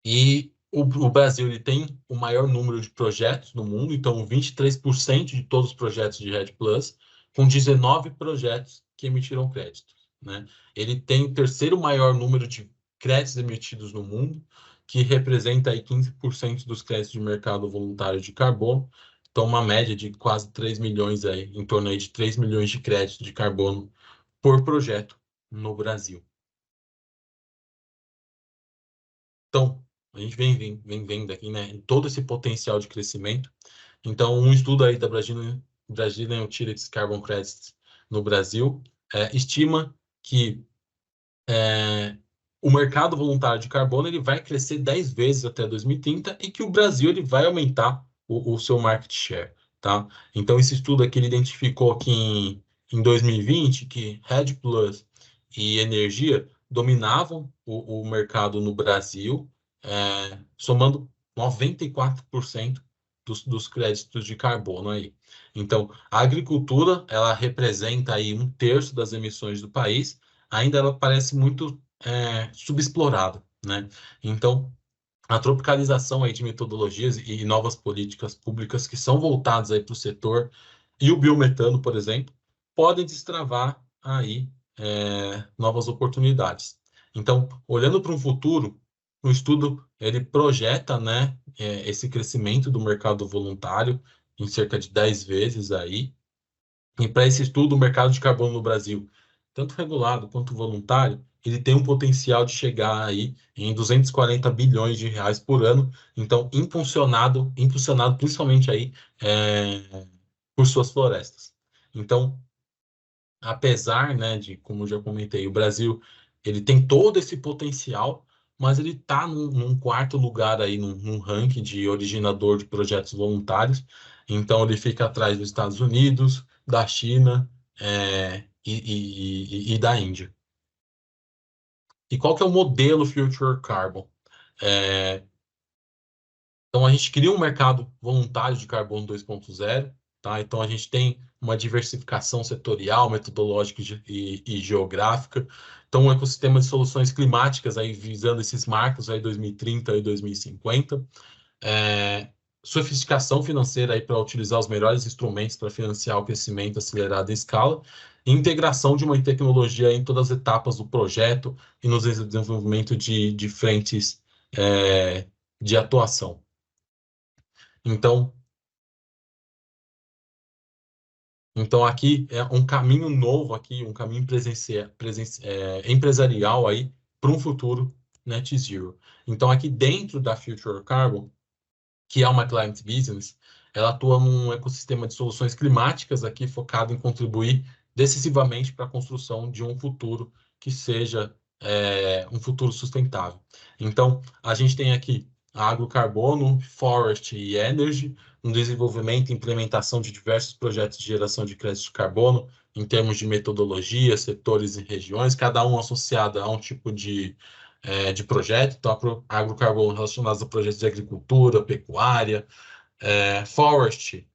E o Brasil ele tem o maior número de projetos no mundo, então 23% de todos os projetos de REDD+, com 19 projetos que emitiram crédito, né? Ele tem o terceiro maior número de créditos emitidos no mundo, que representa aí 15% dos créditos de mercado voluntário de carbono, então uma média de quase 3 milhões aí, em torno aí de 3 milhões de créditos de carbono por projeto no Brasil. Então, a gente vem vendo aqui, né, todo esse potencial de crescimento. Então, um estudo aí da Brazilian Utilities Carbon Credits no Brasil estima que o mercado voluntário de carbono ele vai crescer 10 vezes até 2030 e que o Brasil ele vai aumentar o seu market share, tá? Então, esse estudo aqui ele identificou que em 2020 que REDD+ e energia dominavam o mercado no Brasil, somando 94% dos créditos de carbono aí. Então, a agricultura, ela representa aí 1/3 das emissões do país, ainda ela parece muito subexplorada, né? Então, a tropicalização aí de metodologias e novas políticas públicas que são voltadas aí para o setor e o biometano, por exemplo, podem destravar aí novas oportunidades. Então, olhando para um futuro, o estudo ele projeta, né, esse crescimento do mercado voluntário em cerca de 10 vezes aí. E para esse estudo, o mercado de carbono no Brasil, tanto regulado quanto voluntário, ele tem um potencial de chegar aí em 240 bilhões de reais por ano. Então, impulsionado principalmente aí por suas florestas. Então, apesar, né, de, como eu já comentei, o Brasil ele tem todo esse potencial, mas ele está num quarto lugar aí, num ranking de originador de projetos voluntários. Então, ele fica atrás dos Estados Unidos, da China, e da Índia. E qual que é o modelo Future Carbon? Então, a gente cria um mercado voluntário de carbono 2.0, tá? Então, a gente tem uma diversificação setorial, metodológica e geográfica. Então, um ecossistema de soluções climáticas aí visando esses marcos aí 2030 e 2050. Sofisticação financeira aí para utilizar os melhores instrumentos para financiar o crescimento acelerado em escala. E integração de uma tecnologia em todas as etapas do projeto e no desenvolvimento de frentes de atuação. Então aqui é um caminho novo aqui, um caminho empresarial aí para um futuro net zero. Então aqui dentro da Future Carbon, que é uma client business, ela atua num ecossistema de soluções climáticas aqui focado em contribuir decisivamente para a construção de um futuro que seja um futuro sustentável. Então a gente tem aqui a agrocarbono, forest e energy, um desenvolvimento e implementação de diversos projetos de geração de crédito de carbono, em termos de metodologia, setores e regiões, cada um associado a um tipo de projeto. Então, agrocarbono relacionados a projetos de agricultura, pecuária, forest,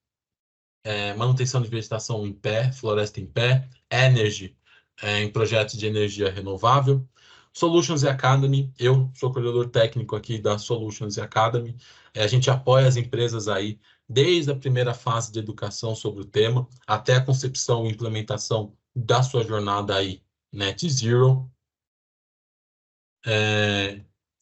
manutenção de vegetação em pé, floresta em pé, energy, em projetos de energia renovável. Solutions Academy, eu sou coordenador técnico aqui da Solutions Academy. A gente apoia as empresas aí desde a primeira fase de educação sobre o tema até a concepção e implementação da sua jornada aí net zero.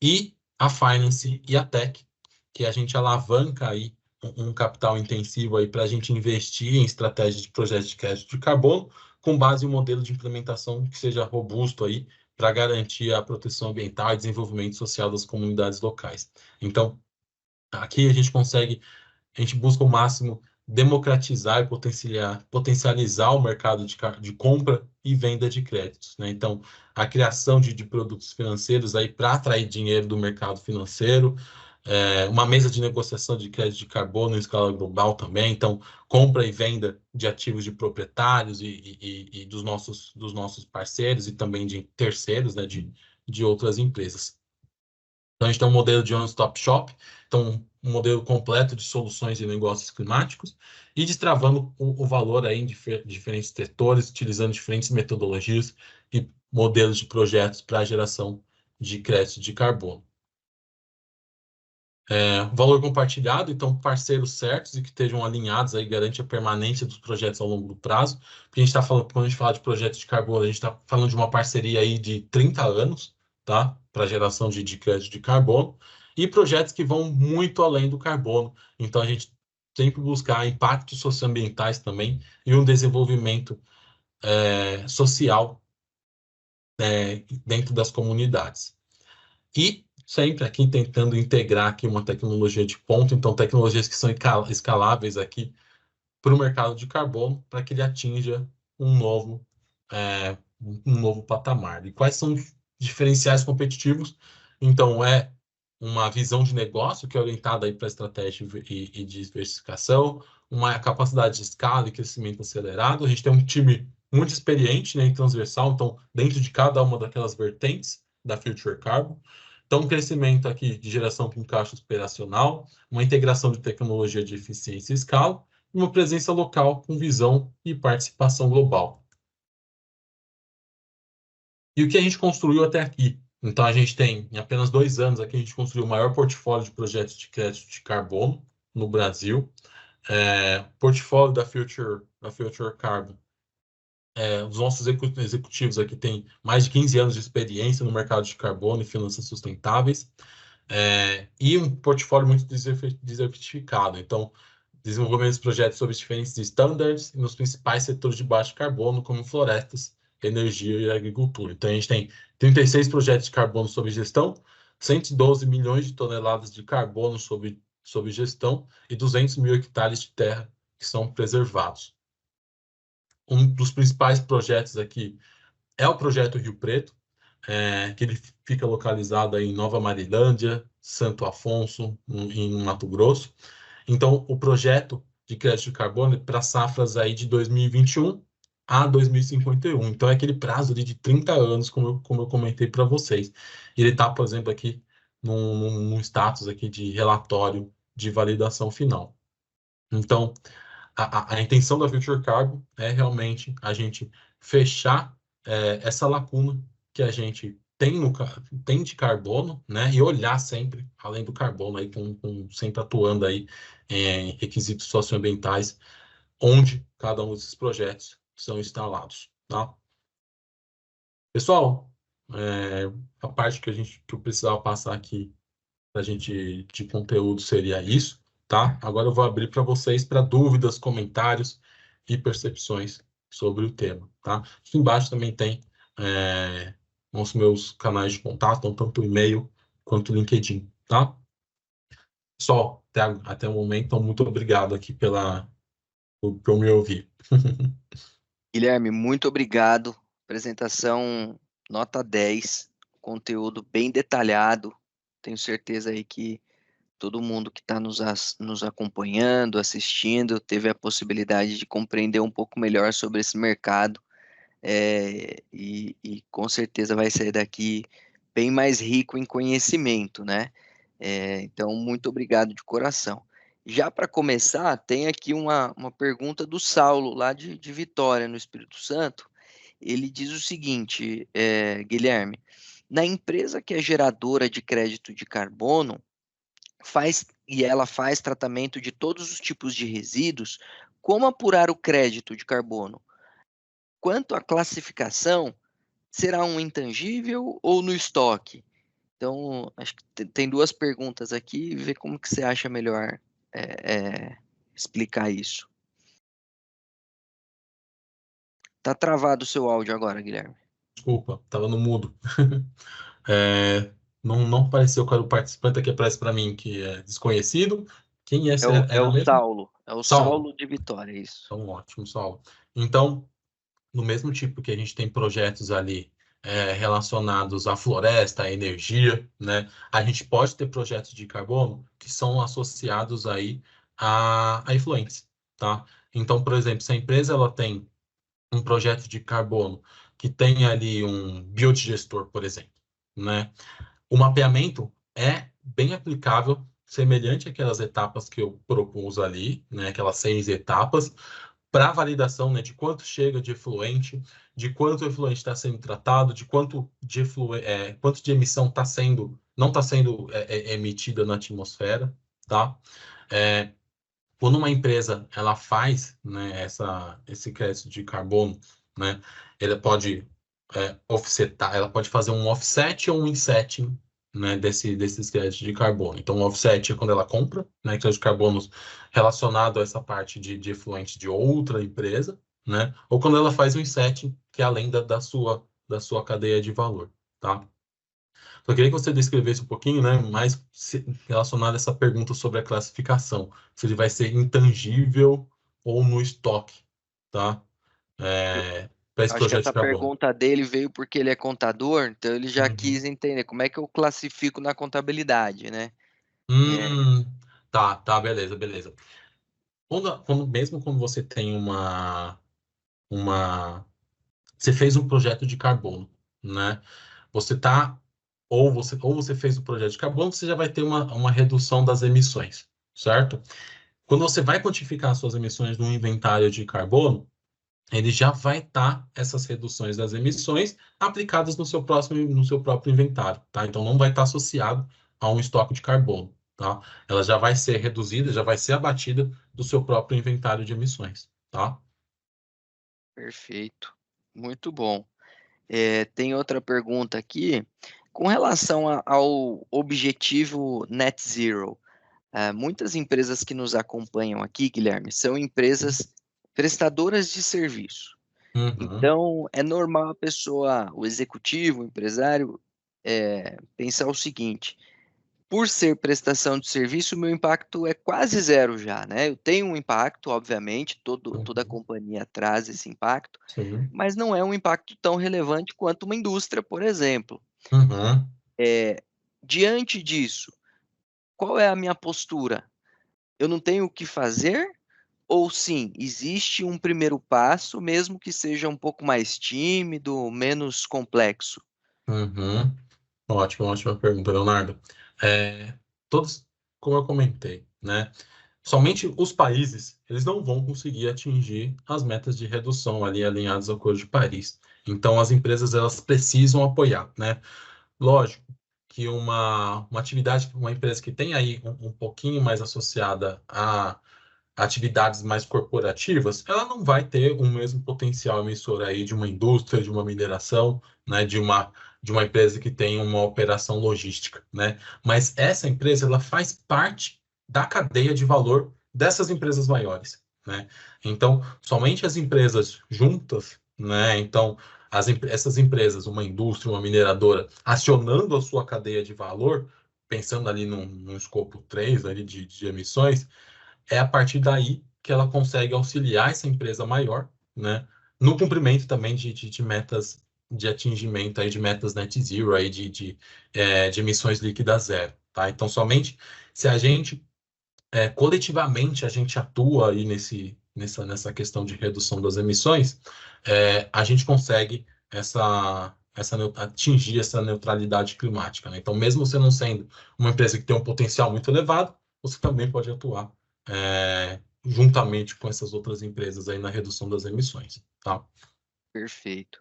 E a finance e a tech, que a gente alavanca aí um capital intensivo aí para a gente investir em estratégias de projetos de crédito de carbono com base em um modelo de implementação que seja robusto aí para garantir a proteção ambiental e desenvolvimento social das comunidades locais. Então, aqui a gente busca o máximo democratizar e potencializar o mercado de compra e venda de créditos, né? Então, a criação de produtos financeiros aí para atrair dinheiro do mercado financeiro, uma mesa de negociação de crédito de carbono em escala global também, então compra e venda de ativos de proprietários e dos nossos parceiros e também de terceiros, né, de outras empresas. Então, a gente tem um modelo de one-stop shop, então um modelo completo de soluções e negócios climáticos e destravando o valor aí em diferentes setores, utilizando diferentes metodologias e modelos de projetos para a geração de crédito de carbono. Valor compartilhado, então parceiros certos e que estejam alinhados aí garante a permanência dos projetos ao longo do prazo. Porque a gente está falando, quando a gente fala de projetos de carbono, a gente está falando de uma parceria aí de 30 anos, tá? Para geração de crédito de carbono, e projetos que vão muito além do carbono. Então a gente sempre buscar impactos socioambientais também e um desenvolvimento social dentro das comunidades. E sempre aqui tentando integrar aqui uma tecnologia de ponta, então tecnologias que são escaláveis aqui para o mercado de carbono, para que ele atinja um novo patamar. E quais são os diferenciais competitivos? Então, uma visão de negócio que é orientada para estratégia e diversificação, uma capacidade de escala e crescimento acelerado. A gente tem um time muito experiente, né, em transversal, então, dentro de cada uma daquelas vertentes da Future Carbon. Então, um crescimento aqui de geração com caixa operacional, uma integração de tecnologia de eficiência e escala, e uma presença local com visão e participação global. E o que a gente construiu até aqui? Então, a gente tem, em apenas 2 anos, aqui a gente construiu o maior portfólio de projetos de crédito de carbono no Brasil. Portfólio da Future Carbon. Os nossos executivos aqui têm mais de 15 anos de experiência no mercado de carbono e finanças sustentáveis. E um portfólio muito diversificado. Então, desenvolvimento de projetos sobre diferentes standards nos principais setores de baixo carbono, como florestas, energia e agricultura. Então, a gente tem 36 projetos de carbono sob gestão, 112 milhões de toneladas de carbono sob gestão e 200 mil hectares de terra que são preservados. Um dos principais projetos aqui é o projeto Rio Preto, que ele fica localizado aí em Nova Marilândia, Santo Afonso, em Mato Grosso. Então, o projeto de crédito de carbono é para safras aí de 2021 a 2051. Então, é aquele prazo ali de 30 anos, como eu comentei para vocês. E ele está, por exemplo, aqui num status aqui de relatório de validação final. Então, a intenção da Future Carbon é realmente a gente fechar essa lacuna que a gente tem de carbono, né, e olhar sempre além do carbono, aí, sempre atuando aí em requisitos socioambientais, onde cada um desses projetos são instalados. Tá? Pessoal, a parte que eu precisava passar aqui para a gente de conteúdo seria isso. Tá? Agora eu vou abrir para vocês para dúvidas, comentários e percepções sobre o tema. Tá? Aqui embaixo também tem os meus canais de contato, tanto o e-mail quanto o LinkedIn. Tá? Pessoal, até o momento, então, muito obrigado aqui por me ouvir. Guilherme, muito obrigado. Apresentação nota 10, conteúdo bem detalhado. Tenho certeza aí que todo mundo que está nos acompanhando, assistindo, teve a possibilidade de compreender um pouco melhor sobre esse mercado, e com certeza vai sair daqui bem mais rico em conhecimento, né? Então, muito obrigado de coração. Já para começar, tem aqui uma pergunta do Saulo, lá de Vitória, no Espírito Santo. Ele diz o seguinte, Guilherme: na empresa que é geradora de crédito de carbono, ela faz tratamento de todos os tipos de resíduos, como apurar o crédito de carbono? Quanto à classificação, será um intangível ou no estoque? Então, acho que tem duas perguntas aqui, e ver como que você acha melhor explicar isso. Tá travado o seu áudio agora, Guilherme. Desculpa, estava no mudo. Não apareceu qual era o participante aqui, aparece para mim que é desconhecido. Quem É era o mesmo? Saulo, Saulo. de Vitória, isso. Então, ótimo, Saulo. Então, no mesmo tipo que a gente tem projetos ali relacionados à floresta, à energia, né? A gente pode ter projetos de carbono que são associados aí a efluentes, tá? Então, por exemplo, se a empresa ela tem um projeto de carbono que tem ali um biodigestor, por exemplo, né? O mapeamento é bem aplicável, semelhante àquelas etapas que eu propus ali, né? Aquelas 6 etapas, para validação, né, de quanto chega de efluente, de quanto o efluente está sendo tratado, de quanto de emissão não está sendo emitida na atmosfera, tá? É, quando uma empresa ela faz, né, esse crédito de carbono, né, ela pode offsetar, ela pode fazer um offset ou um insetting, né, desses créditos de carbono. Então, o offset é quando ela compra, né, crédito de carbono relacionado a essa parte de efluente de outra empresa, né, ou quando ela faz um insetting, que é além da sua cadeia de valor, tá? Só queria que você descrevesse um pouquinho, né, mais relacionado a essa pergunta sobre a classificação, se ele vai ser intangível ou no estoque, tá? Eu Para esse acho que projeto de essa carbono. pergunta dele veio porque ele é contador, então ele já Uhum. quis entender como é que eu classifico na contabilidade, né? É, Hum, tá, beleza, beleza. Mesmo quando você tem você fez um projeto de carbono, né? Você tá, ou você fez o projeto de carbono, você já vai ter uma redução das emissões, certo? Quando você vai quantificar as suas emissões no inventário de carbono, ele já vai estar essas reduções das emissões aplicadas no seu próprio inventário, tá? Então não vai estar associado a um estoque de carbono, tá? Ela já vai ser reduzida, já vai ser abatida do seu próprio inventário de emissões, tá? perfeito. Muito bom. Tem outra pergunta aqui. Com relação ao objetivo Net Zero, muitas empresas que nos acompanham aqui, Guilherme, são empresas prestadoras de serviço. Uhum, Então, é normal a pessoa, o executivo, o empresário, pensar o seguinte: por ser prestação de serviço, o meu impacto é quase zero já, né? Eu tenho um impacto, obviamente, toda uhum, companhia traz esse impacto, sim. mas não é um impacto tão relevante quanto uma indústria, por exemplo. Uhum, Diante disso, qual é a minha postura? Eu não tenho o que fazer? Ou sim, existe um primeiro passo, mesmo que seja um pouco mais tímido, menos complexo? uhum. Ótima pergunta, Leonardo. Todos, como eu comentei, né? Somente os países, eles não vão conseguir atingir as metas de redução ali alinhadas ao Acordo de Paris. Então, as empresas, elas precisam apoiar, né? Lógico que uma atividade, uma empresa que tem aí um pouquinho mais associada a atividades mais corporativas, ela não vai ter o mesmo potencial emissor aí de uma indústria, de uma mineração, né, de uma empresa que tem uma operação logística, né? Mas essa empresa, ela faz parte da cadeia de valor dessas empresas maiores, né? Então, somente as empresas juntas, né? Então, essas empresas, uma indústria, uma mineradora, acionando a sua cadeia de valor, pensando ali num escopo 3 ali de emissões, é a partir daí que ela consegue auxiliar essa empresa maior, né, no cumprimento também de metas de atingimento aí de metas net zero aí de emissões líquidas zero, tá? Então somente se a gente coletivamente a gente atua aí nessa questão de redução das emissões, a gente consegue atingir essa neutralidade climática, né? Então, mesmo você não sendo uma empresa que tem um potencial muito elevado, você também pode atuar juntamente com essas outras empresas aí na redução das emissões, tá? Perfeito.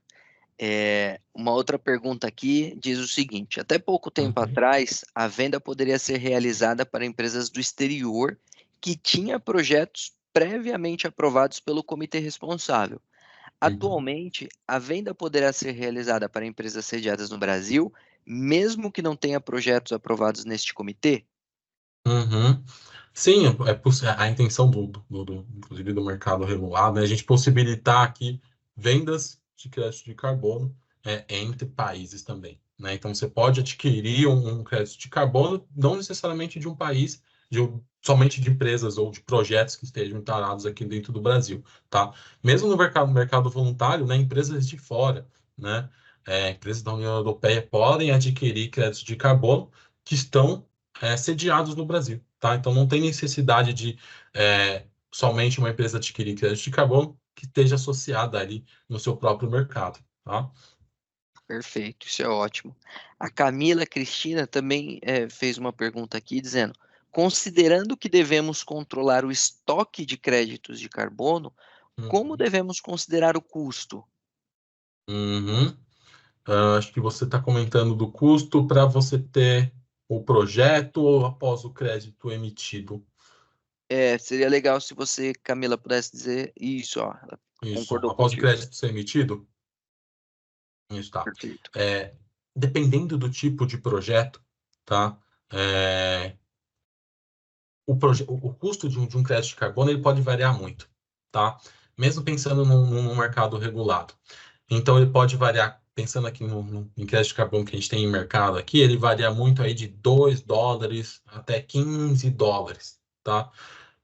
Uma outra pergunta aqui diz o seguinte: até pouco tempo Uhum, atrás, a venda poderia ser realizada para empresas do exterior que tinha projetos previamente aprovados pelo comitê responsável. uhum. Atualmente, a venda poderá ser realizada para empresas sediadas no Brasil, mesmo que não tenha projetos aprovados neste comitê? Uhum. Sim, a intenção inclusive do mercado regulado, né, a gente possibilitar aqui vendas de crédito de carbono entre países também, né? Então você pode adquirir um crédito de carbono não necessariamente de um país, somente de empresas ou de projetos que estejam instalados aqui dentro do Brasil, tá? Mesmo no mercado voluntário, né, empresas de fora, né? empresas da União Europeia podem adquirir créditos de carbono que estão sediados no Brasil, tá? Então não tem necessidade de somente uma empresa adquirir crédito de carbono que esteja associada ali no seu próprio mercado, tá? Perfeito, isso é ótimo. A Camila Cristina também fez uma pergunta aqui dizendo: considerando que devemos controlar o estoque de créditos de carbono, como Uhum. devemos considerar o custo? Uhum. Acho que você está comentando do custo para você ter o projeto ou após o crédito emitido. Seria legal se você, Camila, pudesse dizer isso, ó. Ela Isso, concordou após o contigo. crédito ser emitido. Isso tá. Perfeito. Dependendo do tipo de projeto, tá? É, o custo de um crédito de carbono ele pode variar muito, tá? Mesmo pensando num mercado regulado. Então, ele pode variar, pensando aqui em crédito de carbono que a gente tem em mercado aqui, ele varia muito aí de $2 até $15, tá?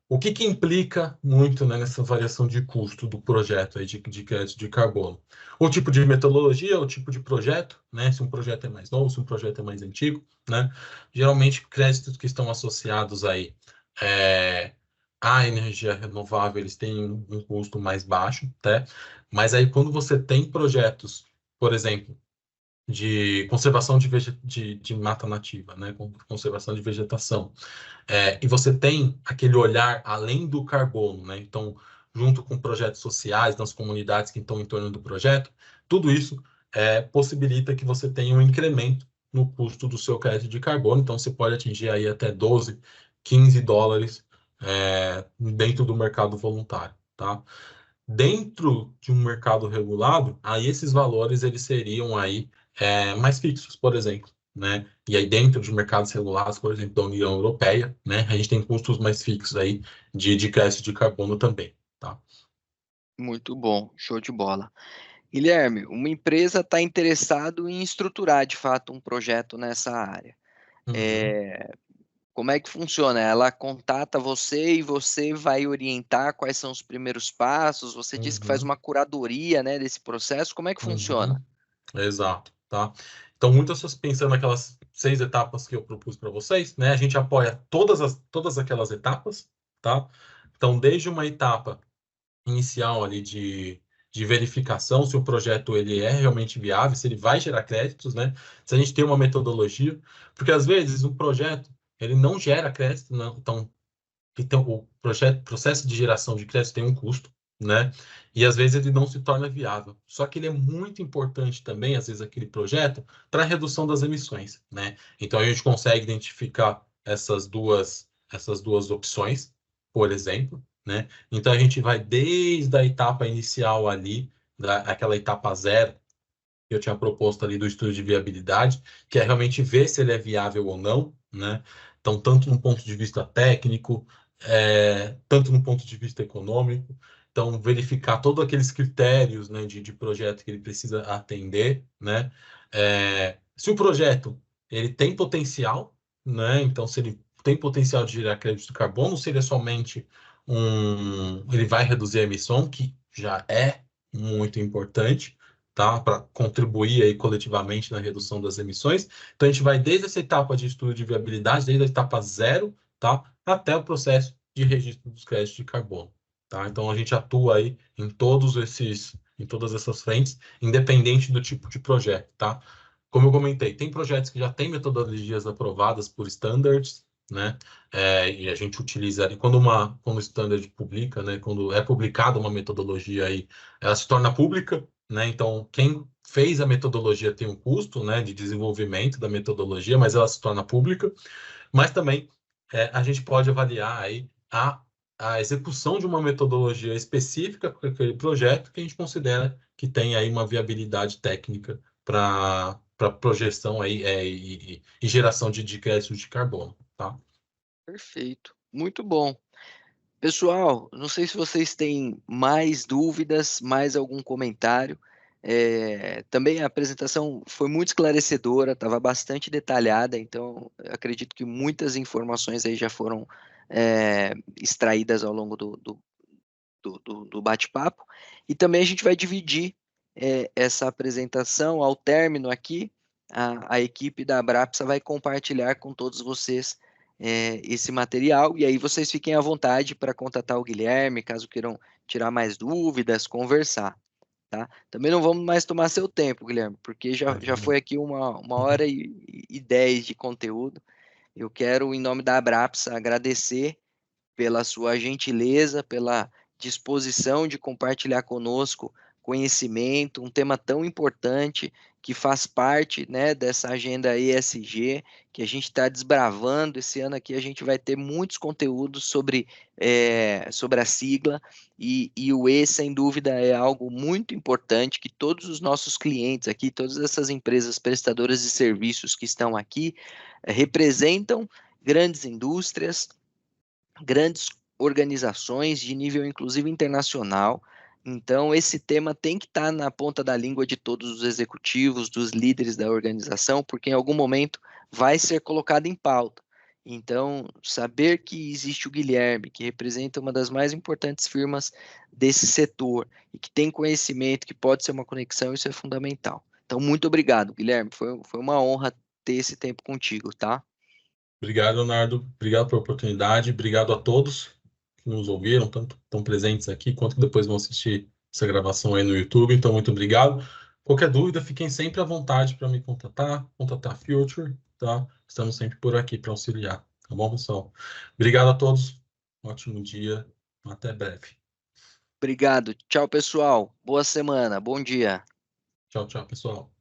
O que implica muito, né, nessa variação de custo do projeto aí de crédito de carbono? O tipo de metodologia, o tipo de projeto, né? Se um projeto é mais novo, se um projeto é mais antigo, né? Geralmente, créditos que estão associados aí é, à energia renovável, eles têm um custo mais baixo, tá? Mas aí, quando você tem projetos, por exemplo, de conservação de mata nativa, né? Conservação de vegetação, e você tem aquele olhar além do carbono, né? Então, junto com projetos sociais, das comunidades que estão em torno do projeto, tudo isso possibilita que você tenha um incremento no custo do seu crédito de carbono. Então, você pode atingir aí até $12, $15 dentro do mercado voluntário, tá? Dentro de um mercado regulado, aí esses valores eles seriam aí mais fixos, por exemplo, né? E aí dentro de mercados regulados, por exemplo, da União Europeia, né? A gente tem custos mais fixos aí de crédito de carbono também, tá? Muito bom, show de bola. Guilherme, uma empresa está interessada em estruturar de fato um projeto nessa área. Uhum, É, Como é que funciona? Ela contata você e você vai orientar quais são os primeiros passos. Você disse que faz uhum, uma curadoria, né, desse processo. Como é que funciona? uhum. Exato, tá? Então, muitas pessoas pensando naquelas 6 etapas que eu propus para vocês, né? A gente apoia todas aquelas etapas, tá? Então, desde uma etapa inicial ali de verificação se o projeto ele é realmente viável, se ele vai gerar créditos, né? Se a gente tem uma metodologia, porque às vezes um projeto ele não gera crédito, não, então o processo de geração de crédito tem um custo, né? E às vezes ele não se torna viável. Só que ele é muito importante também, às vezes, aquele projeto para a redução das emissões, né? Então a gente consegue identificar essas duas opções, por exemplo, né? Então a gente vai desde a etapa inicial ali, aquela etapa zero que eu tinha proposto ali do estudo de viabilidade, que é realmente ver se ele é viável ou não, né? Então, tanto no ponto de vista técnico, tanto no ponto de vista econômico, então verificar todos aqueles critérios, né, de projeto que ele precisa atender, né? Se o projeto ele tem potencial, né? Então, se ele tem potencial de gerar crédito de carbono, se ele é somente ele vai reduzir a emissão, que já é muito importante, tá? Para contribuir aí coletivamente na redução das emissões. Então a gente vai desde essa etapa de estudo de viabilidade, desde a etapa zero, tá? Até o processo de registro dos créditos de carbono, tá? Então a gente atua aí em todas essas frentes, independente do tipo de projeto, tá? Como eu comentei, tem projetos que já têm metodologias aprovadas por standards, né? E a gente utiliza ali quando o standard publica, né? Quando é publicada uma metodologia aí, ela se torna pública, né? Então, quem fez a metodologia tem um custo, né, de desenvolvimento da metodologia, mas ela se torna pública. Mas também a gente pode avaliar aí a execução de uma metodologia específica para aquele projeto que a gente considera que tem aí uma viabilidade técnica para projeção aí, e geração de créditos de carbono, tá? Perfeito, muito bom. Pessoal, não sei se vocês têm mais dúvidas, mais algum comentário. Também a apresentação foi muito esclarecedora, estava bastante detalhada, então eu acredito que muitas informações aí já foram extraídas ao longo do bate-papo. E também a gente vai dividir essa apresentação, ao término aqui, a equipe da Abrapsa vai compartilhar com todos vocês esse material, e aí vocês fiquem à vontade para contatar o Guilherme, caso queiram tirar mais dúvidas, conversar. Tá? Também não vamos mais tomar seu tempo, Guilherme, porque já foi aqui uma hora e 10 de conteúdo. Eu quero, em nome da Abrapsa, agradecer pela sua gentileza, pela disposição de compartilhar conosco conhecimento, um tema tão importante que faz parte, né, dessa agenda ESG, que a gente está desbravando. Esse ano aqui a gente vai ter muitos conteúdos sobre a sigla, e o E, sem dúvida, é algo muito importante que todos os nossos clientes aqui, todas essas empresas prestadoras de serviços que estão aqui, representam grandes indústrias, grandes organizações de nível inclusive internacional. Então, esse tema tem que estar na ponta da língua de todos os executivos, dos líderes da organização, porque em algum momento vai ser colocado em pauta. Então, saber que existe o Guilherme, que representa uma das mais importantes firmas desse setor e que tem conhecimento, que pode ser uma conexão, isso é fundamental. Então, muito obrigado, Guilherme. Foi uma honra ter esse tempo contigo, tá? Obrigado, Leonardo. Obrigado pela oportunidade. Obrigado a todos que nos ouviram, tanto estão presentes aqui, quanto que depois vão assistir essa gravação aí no YouTube. Então, muito obrigado. Qualquer dúvida, fiquem sempre à vontade para me contatar a Future, tá? Estamos sempre por aqui para auxiliar, tá bom, pessoal? Obrigado a todos. Ótimo dia. Até breve. Obrigado. Tchau, pessoal. Boa semana. Bom dia. Tchau, tchau, pessoal.